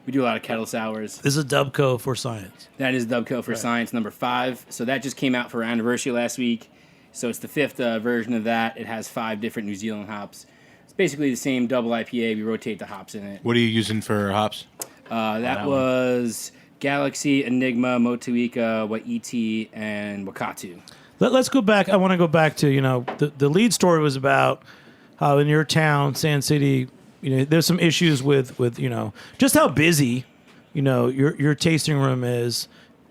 Speaker 10: We do a lot of kettle sours.
Speaker 6: This is Dubco For Science.
Speaker 10: That is Dubco For Science number 5. So that just came out for our anniversary last week. So it's the 5th version of that. It has 5 different New Zealand hops. It's basically the same double IPA. We rotate the hops in it.
Speaker 8: What are you using for hops?
Speaker 10: That was Galaxy, Enigma, Motueka, Waiti, and Wakatu.
Speaker 6: Let's go back. I want to go back to, the lead story was about how in your town, Sand City, there's some issues with just how busy, your tasting room is.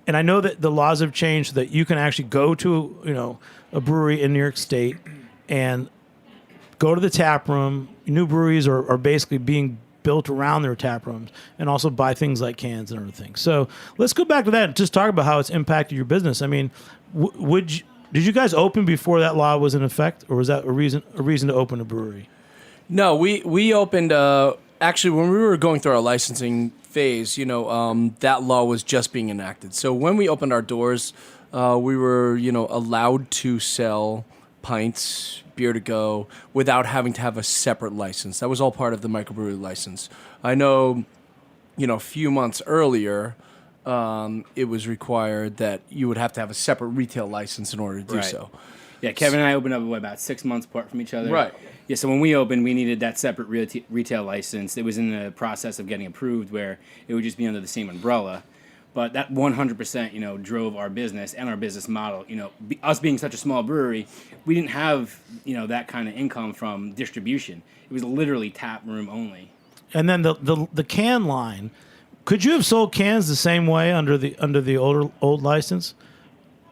Speaker 6: And I know that the laws have changed so that you can actually go to, a brewery in New York State and go to the tap room. New breweries are basically being built around their tap rooms and also buy things like cans and everything. So let's go back to that and just talk about how it's impacted your business. I mean, did you guys open before that law was in effect, or was that a reason to open a brewery?
Speaker 12: No, we opened actually when we were going through our licensing phase. That law was just being enacted. So when we opened our doors, we were allowed to sell pints, beer to go, without having to have a separate license. That was all part of the microbrewery license. I know, a few months earlier, it was required that you would have to have a separate retail license in order to do
Speaker 10: Right.
Speaker 12: so.
Speaker 10: Yeah, Kevin and I opened up about 6 months apart from each other.
Speaker 12: Right.
Speaker 10: Yeah, so when we opened, we needed that separate retail license. It was in the process of getting approved where it would just be under the same umbrella. But that 100%, drove our business and our business model. Us being such a small brewery, we didn't have, that kind of income from distribution. It was literally tap room only.
Speaker 6: And then the can line, could you have sold cans the same way under the old license,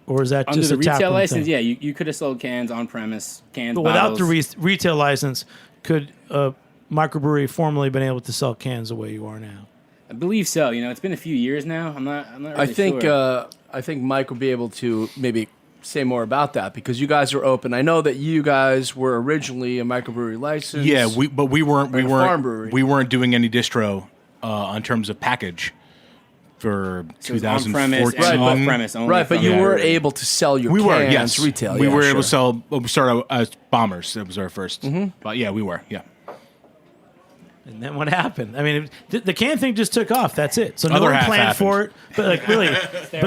Speaker 6: or is that
Speaker 10: Under
Speaker 6: just
Speaker 10: the
Speaker 6: a tap
Speaker 10: retail
Speaker 6: room
Speaker 10: license,
Speaker 6: thing?
Speaker 10: yeah, you could have sold cans on premise, cans.
Speaker 6: But without
Speaker 10: bottles.
Speaker 6: the retail license, could a microbrewery formerly been able to sell cans the way you are now?
Speaker 10: I believe so. It's been a few years now. I'm not really
Speaker 12: sure. I think Mike will be able to maybe say more about that because you guys were open. I know that you guys were originally a microbrewery license.
Speaker 8: Yeah, we weren't
Speaker 12: farm brewery.
Speaker 8: we weren't doing any distro in terms of package for
Speaker 10: So it was on-premise
Speaker 8: 2014.
Speaker 10: and off-premise only.
Speaker 12: Right, but
Speaker 10: from
Speaker 12: you
Speaker 10: the
Speaker 12: were
Speaker 10: brewery.
Speaker 12: able to sell your
Speaker 8: We
Speaker 12: cans
Speaker 8: were, yes.
Speaker 12: retail.
Speaker 8: We
Speaker 12: yeah,
Speaker 8: were
Speaker 12: sure.
Speaker 8: able to sell. We started as Bombers. That was our 1st. But yeah, we were. Yeah.
Speaker 6: And then what happened? I mean, the can thing just took off. That's it. So no
Speaker 8: Other
Speaker 6: one
Speaker 8: half
Speaker 6: planned
Speaker 8: happened.
Speaker 6: for it. But really,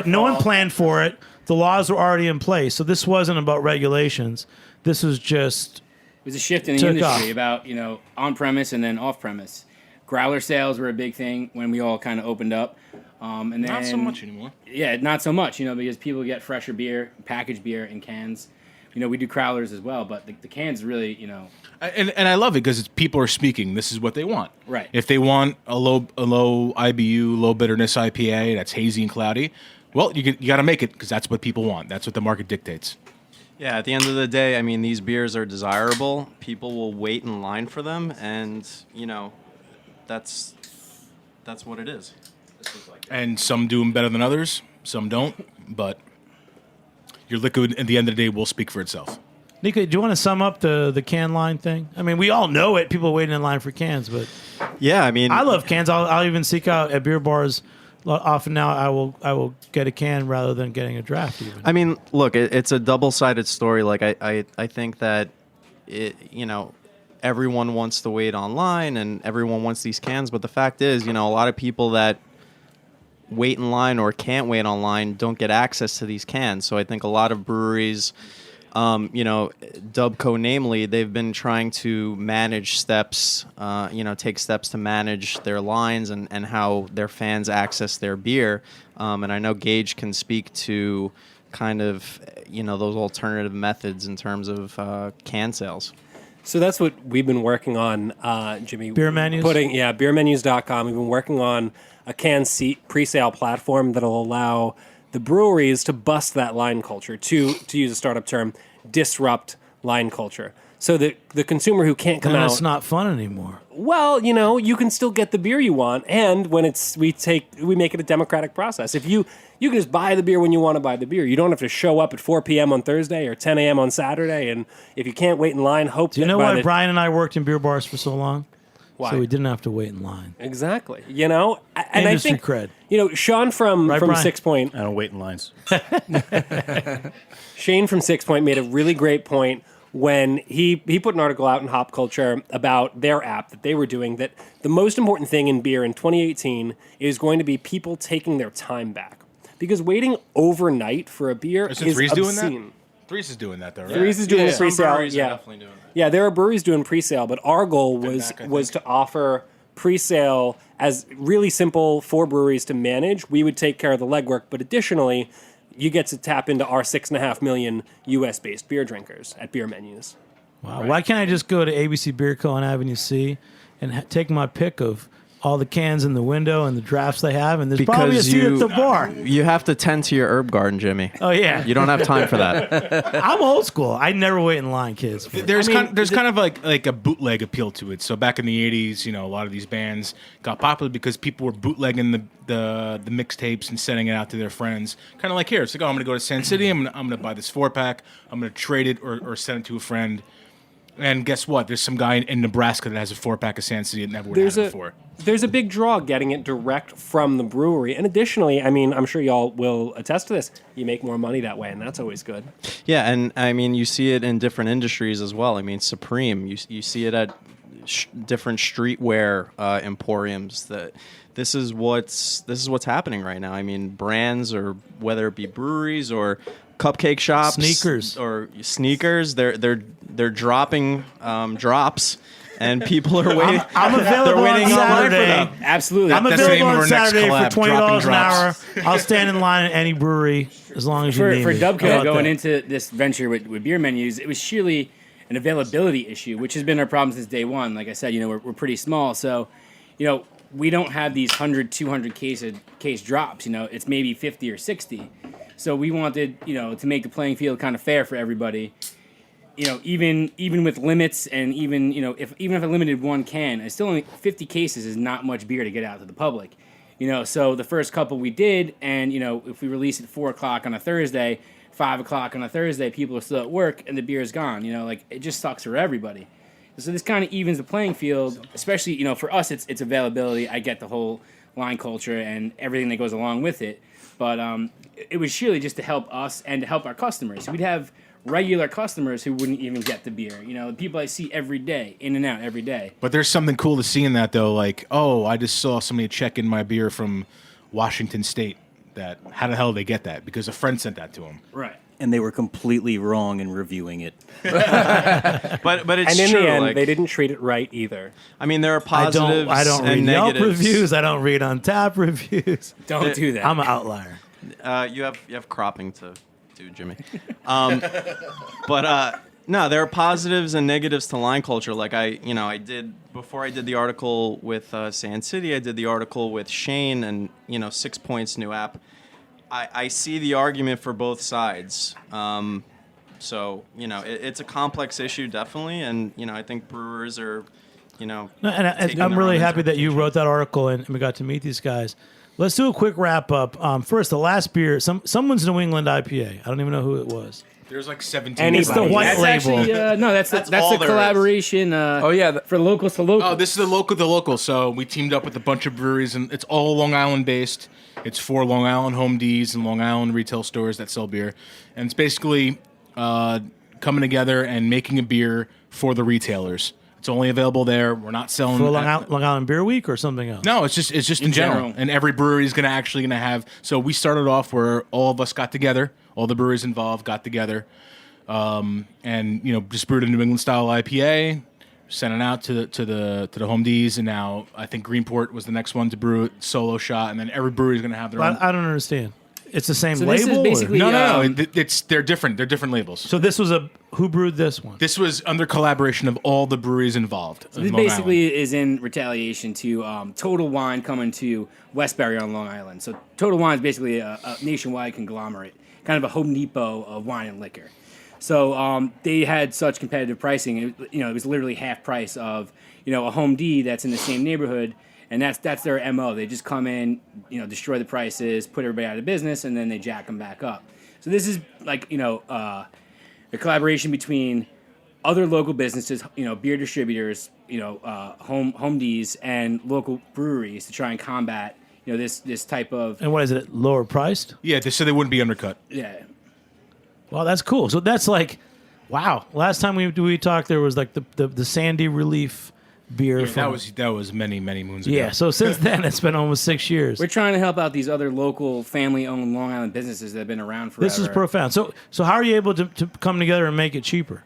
Speaker 6: no one planned for it. The laws were already in place. So this wasn't about regulations. This was just.
Speaker 10: It was a shift in the
Speaker 6: took
Speaker 10: industry
Speaker 6: off.
Speaker 10: about on premise and then off premise. Growler sales were a big thing when we all kind of opened up, and then
Speaker 8: Not so much anymore.
Speaker 10: Yeah, not so much. Because people get fresher beer, packaged beer in cans. We do crowlers as well, but the cans really,
Speaker 8: And I love it because people are speaking. This is what they want.
Speaker 10: Right.
Speaker 8: If they want a low IBU, low bitterness IPA that's hazy and cloudy, well, you got to make it because that's what people want. That's what the market dictates.
Speaker 14: Yeah, at the end of the day, I mean, these beers are desirable. People will wait in line for them, and that's what it is.
Speaker 8: And some do them better than others. Some don't. But your liquid, at the end of the day, will speak for itself.
Speaker 6: Niko, do you want to sum up the can line thing? I mean, we all know it. People waiting in line for cans, but
Speaker 14: yeah, I mean,
Speaker 6: I love cans. I'll even seek out at beer bars. Often now, I will get a can rather than getting a draft. Even.
Speaker 14: I mean, look, it's a double-sided story. Like I think that everyone wants to wait online and everyone wants these cans, but the fact is, a lot of people that wait in line or can't wait online don't get access to these cans. So I think a lot of breweries, Dubco namely, they've been trying to manage steps, take steps to manage their lines and how their fans access their beer. And I know Gage can speak to kind of, those alternative methods in terms of can sales.
Speaker 9: So that's what we've been working on, Jimmy.
Speaker 6: Beer menus?
Speaker 9: Beermenus.com. We've been working on a can seat pre-sale platform that'll allow the breweries to bust that line culture, to use a startup term, disrupt line culture. So that the consumer who can't come
Speaker 6: and
Speaker 9: out...
Speaker 6: it's not fun anymore.
Speaker 9: Well, you can still get the beer you want, and when we make it a democratic process. If you can just buy the beer when you want to buy the beer. You don't have to show up at 4 p.m. on Thursday or 10 a.m. on Saturday, and if you can't wait in line, hope.
Speaker 6: Do you
Speaker 9: that
Speaker 6: know
Speaker 9: by
Speaker 6: why Brian and I worked in beer bars for so long?
Speaker 9: Why?
Speaker 6: So we didn't have to wait in line.
Speaker 9: Exactly. And
Speaker 6: Industry
Speaker 9: I think
Speaker 6: cred.
Speaker 9: Sean from
Speaker 6: Brian?
Speaker 9: 6 Point.
Speaker 11: I don't wait in lines.
Speaker 9: Shane from 6 Point made a really great point when he put an article out in Hop Culture about their app that they were doing, that the most important thing in beer in 2018 is going to be people taking their time back. Because waiting overnight for a beer is
Speaker 8: Three's
Speaker 9: obscene.
Speaker 8: doing that? Three's is doing that, though, right?
Speaker 9: Three's is doing a
Speaker 14: Some
Speaker 9: pre-sale.
Speaker 14: breweries are
Speaker 9: Yeah.
Speaker 14: definitely doing that.
Speaker 9: Yeah, there are breweries doing pre-sale, but our goal was to offer pre-sale as really simple for breweries to manage. We would take care of the legwork, but additionally, you get to tap into our 6.5 million U.S.-based beer drinkers at Beer Menus.
Speaker 6: Wow. Why can't I just go to ABC Beer Co. on Avenue C and take my pick of all the cans in the window and the drafts they have, and there's probably a seat at the bar.
Speaker 14: You have to tend to your herb garden, Jimmy.
Speaker 6: Oh, yeah.
Speaker 14: You don't have time for that.
Speaker 6: I'm old school. I never wait in line, kids.
Speaker 8: There's kind of like a bootleg appeal to it. So back in the 80s, a lot of these bands got popular because people were bootlegging the mixtapes and sending it out to their friends. Kind of like here. It's like, I'm going to go to Sand City. I'm going to buy this 4-pack. I'm going to trade it or send it to a friend. And guess what? There's some guy in Nebraska that has a 4-pack of Sand City that never would have had it before.
Speaker 9: There's a big draw getting it direct from the brewery. And additionally, I'm sure y'all will attest to this, you make more money that way, and that's always good.
Speaker 14: Yeah, and you see it in different industries as well. Supreme, you see it at different streetwear emporiums. this is what's happening right now. I mean, brands, or whether it be breweries or cupcake shops, sneakers, they're dropping drops. And people are waiting.
Speaker 6: I'm available
Speaker 14: they're waiting
Speaker 6: on
Speaker 14: online for
Speaker 6: Saturday.
Speaker 14: them.
Speaker 10: Absolutely.
Speaker 6: I'm available on Saturday for $20 an hour. I'll stand in line at any brewery as long as you need
Speaker 10: for
Speaker 6: me.
Speaker 10: Dubco going into this venture with beer menus, it was sheerly an availability issue, which has been our problem since day one. Like I said, we're pretty small, so we don't have these 100, 200 case drops. It's maybe 50 or 60. So we wanted to make the playing field kind of fair for everybody. Even with limits, and even if I limited one can, I still only 50 cases is not much beer to get out to the public. So the first couple we did, and if we release at 4 o'clock on a Thursday, 5 o'clock on a Thursday, people are still at work and the beer is gone. It just sucks for everybody. So this kind of evens the playing field, especially for us. It's availability. I get the whole line culture and everything that goes along with it, but it was surely just to help us and to help our customers. So we'd have regular customers who wouldn't even get the beer. The people I see every day, in and out every day.
Speaker 8: But there's something cool to see in that, though. Like, I just saw somebody check in my beer from Washington State. That how the hell did they get that? Because a friend sent that to them.
Speaker 10: Right.
Speaker 11: And they were completely wrong in reviewing it.
Speaker 14: but it's
Speaker 9: and in
Speaker 14: true.
Speaker 9: the end, they didn't treat it right either.
Speaker 14: I mean, there are positives.
Speaker 6: I don't read
Speaker 14: and
Speaker 6: Yelp
Speaker 14: negatives.
Speaker 6: reviews. I don't read on tap reviews.
Speaker 10: Don't do that.
Speaker 6: I'm an outlier.
Speaker 14: You have cropping to do, Jimmy. No, there are positives and negatives to line culture. Like I did before I did the article with Sand City. I did the article with Shane and 6 Points new app. I see the argument for both sides. So it's a complex issue, definitely, and I think brewers are,
Speaker 6: No, and I'm really happy that you wrote that article and we got to meet these guys. Let's do a quick wrap up. First, the last beer, someone's New England IPA. I don't even know who it was.
Speaker 8: There's like 17.
Speaker 6: And it's the white
Speaker 10: that's
Speaker 6: label.
Speaker 10: Actually, no, that's the collaboration. For locals to local.
Speaker 8: Oh, this is the local. So we teamed up with a bunch of breweries, and it's all Long Island based. It's 4 Long Island Home Ds and Long Island retail stores that sell beer, and it's basically coming together and making a beer for the retailers. It's only available there. We're not selling
Speaker 6: for Long Island Beer Week or something else.
Speaker 8: No, it's just in general. And every brewery is gonna have. So we started off where all of us got together, all the breweries involved got together, and just brewed a New England style IPA, sent it out to the Home Ds, and now I think Greenport was the next one to brew it, solo shot, and then every brewery is gonna have their own.
Speaker 6: I don't understand. It's the same
Speaker 10: So
Speaker 6: label?
Speaker 10: this is basically,
Speaker 8: No. They're different. They're different labels.
Speaker 6: So this was who brewed this one?
Speaker 8: This was under collaboration of all the breweries involved.
Speaker 10: So this basically is in retaliation to Total Wine coming to Westbury on Long Island. So Total Wine is basically a nationwide conglomerate, kind of a Home Depot of wine and liquor. So they had such competitive pricing. It was literally half price of a Home D that's in the same neighborhood. And that's their MO. They just come in, destroy the prices, put everybody out of business, and then they jack them back up. So this is like, a collaboration between other local businesses, beer distributors, Home Ds, and local breweries to try and combat, this type of.
Speaker 6: And what is it? Lower priced?
Speaker 8: Yeah, so they wouldn't be undercut.
Speaker 10: Yeah.
Speaker 6: Well, that's cool. So that's like, wow. Last time we talked, there was like the Sandy Relief beer.
Speaker 8: Yeah, that was many moons ago.
Speaker 6: Yeah, so since then it's been almost 6 years.
Speaker 10: We're trying to help out these other local family-owned Long Island businesses that have been around forever.
Speaker 6: This is profound. So how are you able to come together and make it cheaper?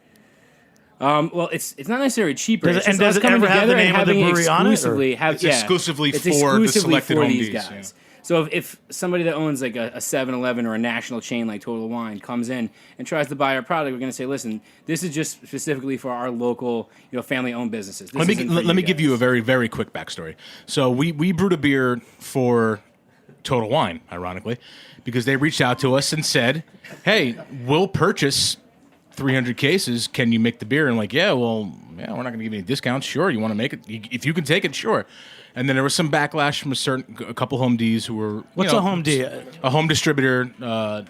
Speaker 10: Well, it's not necessarily cheaper.
Speaker 6: Does it ever have the name of the brewery on it?
Speaker 8: It's exclusively for the selected Home
Speaker 10: these
Speaker 8: Ds,
Speaker 10: guys. So if somebody that owns like a 7-Eleven or a national chain like Total Wine comes in and tries to buy our product, we're going to say, listen, this is just specifically for our local, family-owned businesses.
Speaker 8: Let me give you a very, very quick backstory. So we brewed a beer for Total Wine, ironically, because they reached out to us and said, hey, we'll purchase 300 cases. Can you make the beer? And we're not going to give you any discounts. Sure, you want to make it? If you can take it, sure. And then there was some backlash from a couple Home Ds who were.
Speaker 6: What's a Home D?
Speaker 8: A home distributor.
Speaker 10: A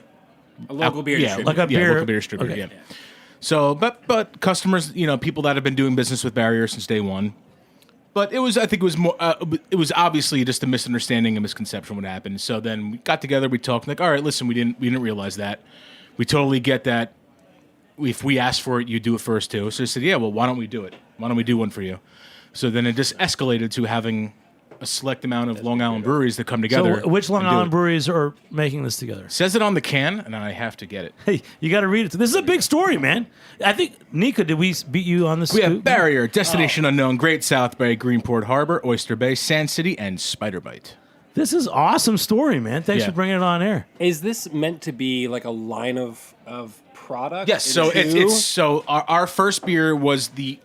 Speaker 10: local beer distributor.
Speaker 6: Like a beer.
Speaker 8: Local beer distributor,
Speaker 6: Okay.
Speaker 8: yeah. So, but customers, people that have been doing business with Barrier since day one. But it was more. It was obviously just a misunderstanding, a misconception what happened. So then we got together, we talked, like, all right, listen, we didn't realize that. We totally get that. If we ask for it, you do it first too. So I said, yeah, well, why don't we do it? Why don't we do one for you? So then it just escalated to having a select amount of Long Island breweries that come together.
Speaker 6: So which Long
Speaker 8: and do
Speaker 6: Island
Speaker 8: it.
Speaker 6: breweries are making this together?
Speaker 8: Says it on the can, and I have to get it.
Speaker 6: Hey, you got to read it. This is a big story, man. I think, Niko, did we beat you on this?
Speaker 8: We have Barrier, Destination Unknown, Great South Bay, Greenport Harbor, Oyster Bay, Sand City, and Spider Bite.
Speaker 6: This is awesome story, man. Thanks for bringing it on air.
Speaker 9: Is this meant to be like a line of product?
Speaker 8: Yes, so it's so our first beer was the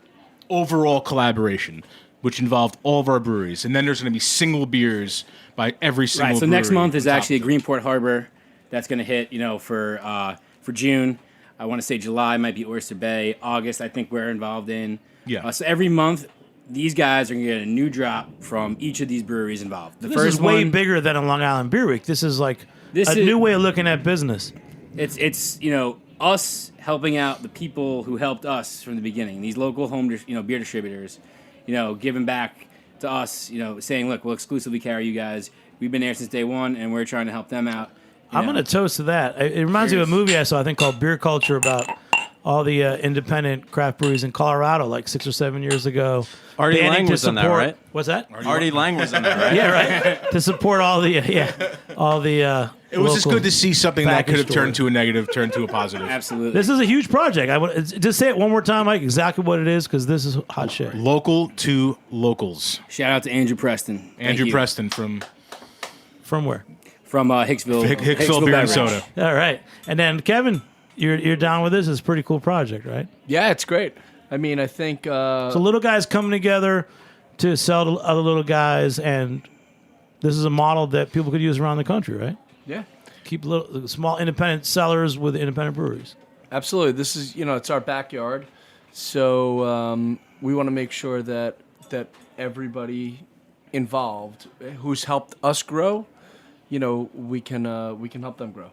Speaker 8: overall collaboration, which involved all of our breweries, and then there's going to be single beers by every single.
Speaker 10: Right. So next
Speaker 8: brewery
Speaker 10: month is
Speaker 8: on top
Speaker 10: actually a
Speaker 8: of it.
Speaker 10: Greenport Harbor that's going to hit. For June, I want to say July might be Oyster Bay. August, I think we're involved in.
Speaker 8: Yeah.
Speaker 10: So every month, these guys are going to get a new drop from each of these breweries involved. The
Speaker 6: This
Speaker 10: first
Speaker 6: is way
Speaker 10: one,
Speaker 6: bigger than a Long Island Beer Week. This is like
Speaker 10: This
Speaker 6: a
Speaker 10: is-
Speaker 6: new way of looking at business.
Speaker 10: It's us helping out the people who helped us from the beginning. These local home beer distributors, giving back to us. Saying, look, we'll exclusively carry you guys. We've been there since day one, and we're trying to help them out.
Speaker 6: I'm going to toast to that. It reminds me of a movie I saw, I think, called Beer Culture, about all the independent craft breweries in Colorado like 6 or 7 years ago.
Speaker 14: Artie
Speaker 6: banning
Speaker 14: Lang
Speaker 6: to
Speaker 14: was in that,
Speaker 6: support-
Speaker 14: right?
Speaker 6: What's that?
Speaker 14: Artie Lang was in that, right?
Speaker 6: Yeah, right. To support all the
Speaker 8: It was just
Speaker 6: local
Speaker 8: good to see something that could have
Speaker 6: package
Speaker 8: turned
Speaker 6: stores.
Speaker 8: to a negative, turned to a positive.
Speaker 10: Absolutely.
Speaker 6: This is a huge project. Just say it one more time, Mike, exactly what it is, because this is hot shit.
Speaker 8: Local to locals.
Speaker 10: Shout out to Andrew Preston. Thank
Speaker 8: Andrew
Speaker 10: you.
Speaker 8: Preston from
Speaker 6: where?
Speaker 10: From Hicksville.
Speaker 8: Hicksville Beer and
Speaker 10: Beverage.
Speaker 8: Soda.
Speaker 6: All right. And then, Kevin, you're down with this. It's a pretty cool project, right?
Speaker 12: Yeah, it's great. I mean, I think
Speaker 6: So little guys coming together to sell to other little guys, and this is a model that people could use around the country, right?
Speaker 12: Yeah.
Speaker 6: Keep little small independent sellers with independent breweries.
Speaker 12: Absolutely. This is, it's our backyard. So we want to make sure that everybody involved who's helped us grow, we can help them grow.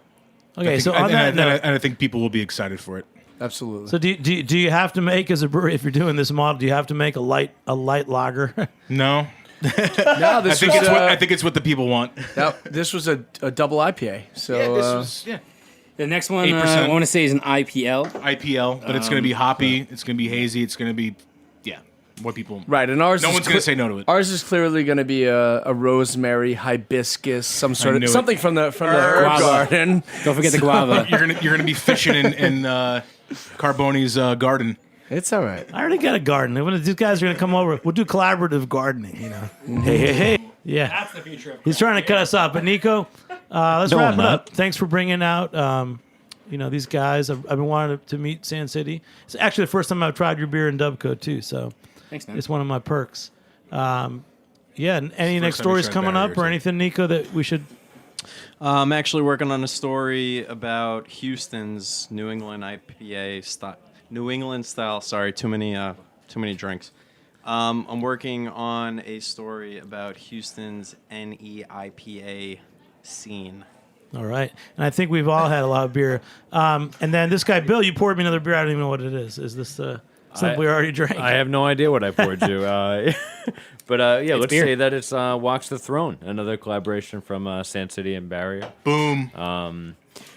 Speaker 6: Okay, so
Speaker 8: and,
Speaker 6: on that
Speaker 8: and,
Speaker 6: note,
Speaker 8: and I think people will be excited for it.
Speaker 12: Absolutely.
Speaker 6: so do you have to make, as a brewery, if you're doing this model, do you have to make a light lager?
Speaker 8: No.
Speaker 12: No,
Speaker 8: I think it's what the people want.
Speaker 12: This was a double IPA. So
Speaker 8: Yeah, this was
Speaker 10: The next one
Speaker 8: 8%.
Speaker 10: I want to say is an IPL.
Speaker 8: IPL, but it's going to be hoppy. It's going to be hazy. It's going to be, what people.
Speaker 12: right, and ours.
Speaker 8: No
Speaker 12: is
Speaker 8: one's going to say no to it.
Speaker 12: Ours is clearly going to be a rosemary hibiscus, some sort
Speaker 8: knew
Speaker 12: of
Speaker 8: it.
Speaker 12: something from the herb garden.
Speaker 10: Don't forget the guava.
Speaker 8: You're gonna be fishing in Carboni's garden.
Speaker 12: It's all right.
Speaker 6: I already got a garden. These guys are going to come over. We'll do collaborative gardening, Hey. Yeah.
Speaker 9: That's the future of
Speaker 6: He's trying to cut us off. But Nico, let's
Speaker 11: No,
Speaker 6: wrap
Speaker 11: I'm
Speaker 6: it
Speaker 11: not.
Speaker 6: up. Thanks for bringing out, these guys. I've been wanting to meet Sand City. It's actually the first time I've tried your beer in Dubco, too. So
Speaker 10: Thanks, man.
Speaker 6: it's one of my perks. And any next
Speaker 8: time you
Speaker 6: stories
Speaker 8: tried
Speaker 6: coming
Speaker 8: Barrier,
Speaker 6: up or
Speaker 8: so.
Speaker 6: anything, Nico, that we should...
Speaker 14: I'm actually working on a story about Houston's New England style. Sorry, too many drinks. I'm working on a story about Houston's NEIPA scene.
Speaker 6: All right. And I think we've all had a lot of beer. And then this guy, Bill, you poured me another beer. I don't even know what it is. Is this something we already drank?
Speaker 13: I have no idea what I poured you. But let's
Speaker 10: beer.
Speaker 13: say that it's Walks the Throne, another collaboration from Sand City and Barrier.
Speaker 8: Boom.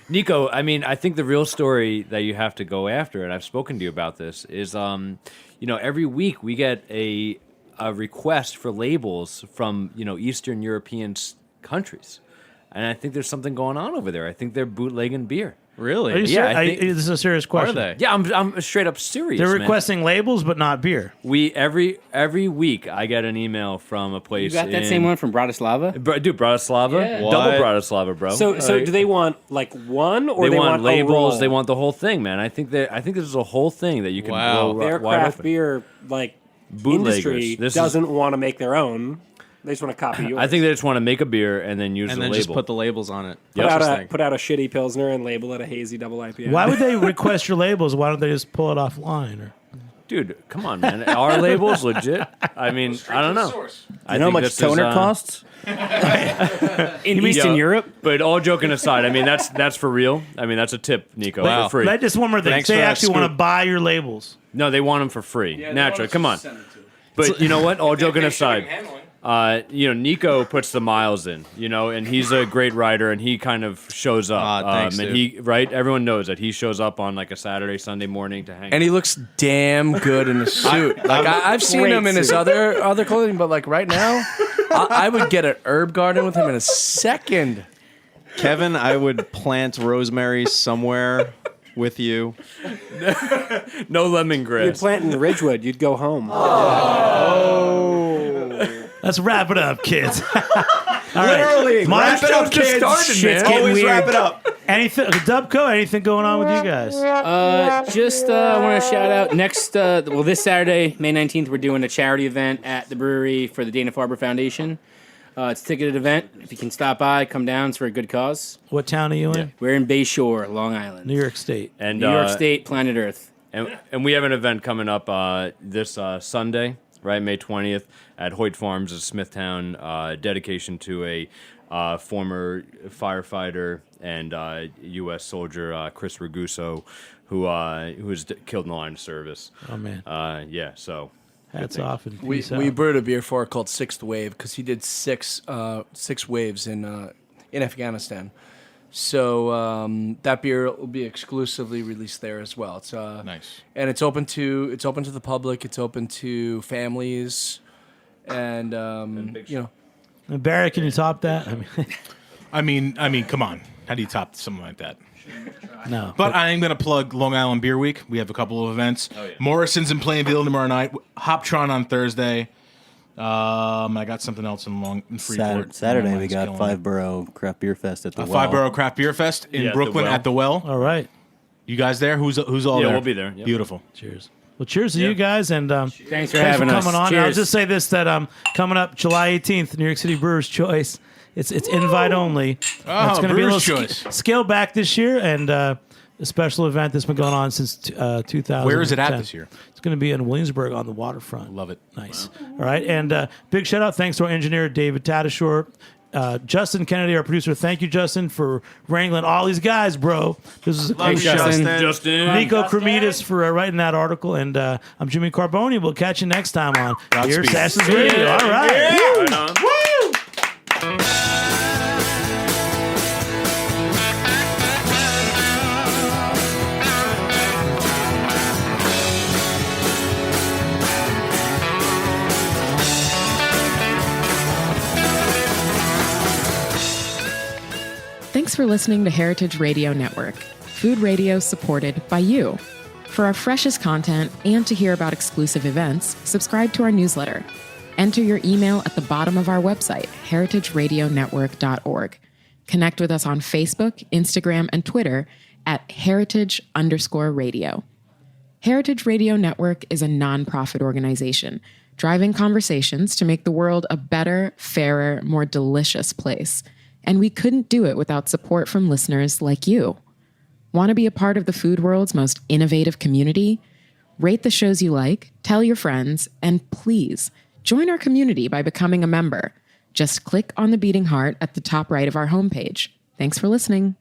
Speaker 13: Nico, I mean, I think the real story that you have to go after, and I've spoken to you about this, is every week we get a request for labels from Eastern European countries, and I think there's something going on over there. I think they're bootlegging beer.
Speaker 14: Really?
Speaker 6: Are you
Speaker 13: Yeah,
Speaker 6: ser-
Speaker 13: I think-
Speaker 6: this is a serious question.
Speaker 14: Are they?
Speaker 13: Yeah, I'm straight up serious.
Speaker 6: They're
Speaker 13: man.
Speaker 6: requesting labels, but not beer.
Speaker 13: We every week I get an email from a place.
Speaker 10: You got that same one from Bratislava?
Speaker 13: Dude, Bratislava,
Speaker 10: Yeah.
Speaker 13: double
Speaker 14: What?
Speaker 13: Bratislava, bro.
Speaker 9: So do they want like one or
Speaker 13: they want
Speaker 9: a
Speaker 13: labels?
Speaker 9: roll?
Speaker 13: They want the whole thing, man. I think this is a whole thing that you can
Speaker 14: Wow.
Speaker 13: blow
Speaker 9: Their
Speaker 13: wide
Speaker 9: craft
Speaker 13: open.
Speaker 9: beer
Speaker 13: Bootleggers.
Speaker 9: industry
Speaker 13: This is-
Speaker 9: doesn't want to make their own. They just want to copy yours.
Speaker 13: I think they just want to make a beer and then use
Speaker 14: And
Speaker 13: the
Speaker 14: then
Speaker 13: label.
Speaker 14: just put the labels on it.
Speaker 9: put out
Speaker 14: Interesting.
Speaker 9: put out a shitty pilsner and label it a hazy double IPA.
Speaker 6: Why would they request your labels? Why don't they just pull it offline? Or
Speaker 13: Dude, come on, man. Our label's legit. I mean, I don't know. I
Speaker 11: You know how
Speaker 13: think
Speaker 11: much
Speaker 13: this is,
Speaker 11: toner costs?
Speaker 10: In Eastern Europe?
Speaker 13: But all joking aside, I mean that's for real. I mean that's a tip, Nico,
Speaker 6: Wow.
Speaker 13: for free.
Speaker 6: Just one more thing.
Speaker 14: Thanks
Speaker 6: They
Speaker 14: for that
Speaker 6: actually want to
Speaker 14: scoop.
Speaker 6: buy your labels.
Speaker 13: No, they want them for free. Naturally, come on. But you know what? All joking aside, Nico puts the miles in, and he's a great writer, and he kind of shows up.
Speaker 14: Thanks,
Speaker 13: and
Speaker 14: dude.
Speaker 13: everyone knows that he shows up on like a Saturday, Sunday morning to hang.
Speaker 12: And he looks damn good in a suit. I've seen
Speaker 9: Great
Speaker 12: him in his
Speaker 9: suit.
Speaker 12: other clothing, but like right now, I would get an herb garden with him in a second.
Speaker 14: Kevin, I would plant rosemary somewhere with you.
Speaker 13: No lemongrass.
Speaker 9: You'd plant in Ridgewood. You'd go home.
Speaker 6: Let's wrap it up, kids. All right.
Speaker 12: Literally,
Speaker 6: March
Speaker 12: wrap it up,
Speaker 6: just
Speaker 12: kids.
Speaker 6: started,
Speaker 12: Shit's
Speaker 6: man.
Speaker 12: getting
Speaker 6: Always
Speaker 12: weird.
Speaker 6: wrap it up. Anything, Dubco? Anything going on with you guys?
Speaker 10: Just want to shout out this Saturday, May 19th, we're doing a charity event at the brewery for the Dana-Farber Foundation. It's a ticketed event. If you can stop by, come down. It's for a good cause.
Speaker 6: What town are you in?
Speaker 10: We're in Bay Shore, Long Island.
Speaker 6: New York State.
Speaker 13: And
Speaker 10: New York State, planet Earth.
Speaker 13: And we have an event coming up this Sunday, right, May 20th, at Hoyt Farms in Smithtown, dedication to a former firefighter and U.S. soldier, Chris Raguso, who was killed in the line of service.
Speaker 6: Oh, man.
Speaker 13: So
Speaker 6: hats off and
Speaker 12: We
Speaker 6: peace out.
Speaker 12: brewed a beer for it called Sixth Wave because he did six waves in Afghanistan. So that beer will be exclusively released there as well. It's
Speaker 8: nice,
Speaker 12: and it's open to the public. It's open to families, and you know.
Speaker 6: And Barry, can you top that?
Speaker 8: I mean, come on. How do you top something like that?
Speaker 6: No.
Speaker 8: But I am going to plug Long Island Beer Week. We have a couple of events.
Speaker 13: Oh, yeah.
Speaker 8: Morrison's in Plainville tomorrow night. Hoptron on Thursday. I got something else in Freeport.
Speaker 17: Saturday we got Five Borough Craft Beer Fest at the Well.
Speaker 8: Five Borough Craft Beer Fest in Brooklyn at the Well.
Speaker 6: All right.
Speaker 8: You guys there? Who's all there?
Speaker 13: Yeah, we'll be there. Yep.
Speaker 8: Beautiful.
Speaker 6: Cheers. Well, cheers to you guys, and
Speaker 10: Thanks for having us.
Speaker 6: coming on.
Speaker 10: Cheers.
Speaker 6: I'll just say this: that coming up July 18th, New York City Brewers Choice. It's invite only.
Speaker 8: Oh,
Speaker 6: it's going to be a
Speaker 8: Brewers
Speaker 6: little
Speaker 8: Choice.
Speaker 6: scale back this year, and a special event that's been going on since 2000.
Speaker 8: Where is it at this year?
Speaker 6: It's going to be in Williamsburg on the waterfront.
Speaker 8: Love it.
Speaker 6: Nice. All right, and big shout out, thanks to our engineer David Tadashore. Justin Kennedy, our producer. Thank you, Justin, for wrangling all these guys, bro. This was a cool show.
Speaker 13: Justin.
Speaker 6: Niko Krommydas for writing that article, and I'm Jimmy Carboni. We'll catch you next time on Beer
Speaker 8: Godspeed.
Speaker 6: Sessions Radio. All right.
Speaker 13: Right on.
Speaker 16: Thanks for listening to Heritage Radio Network, food radio supported by you. For our freshest content and to hear about exclusive events, subscribe to our newsletter. Enter your email at the bottom of our website, heritageradionetwork.org. Connect with us on Facebook, Instagram, and Twitter at heritage_radio. Heritage Radio Network is a nonprofit organization driving conversations to make the world a better, fairer, more delicious place. And we couldn't do it without support from listeners like you. Want to be a part of the food world's most innovative community? Rate the shows you like, tell your friends, and please join our community by becoming a member. Just click on the beating heart at the top right of our homepage. Thanks for listening.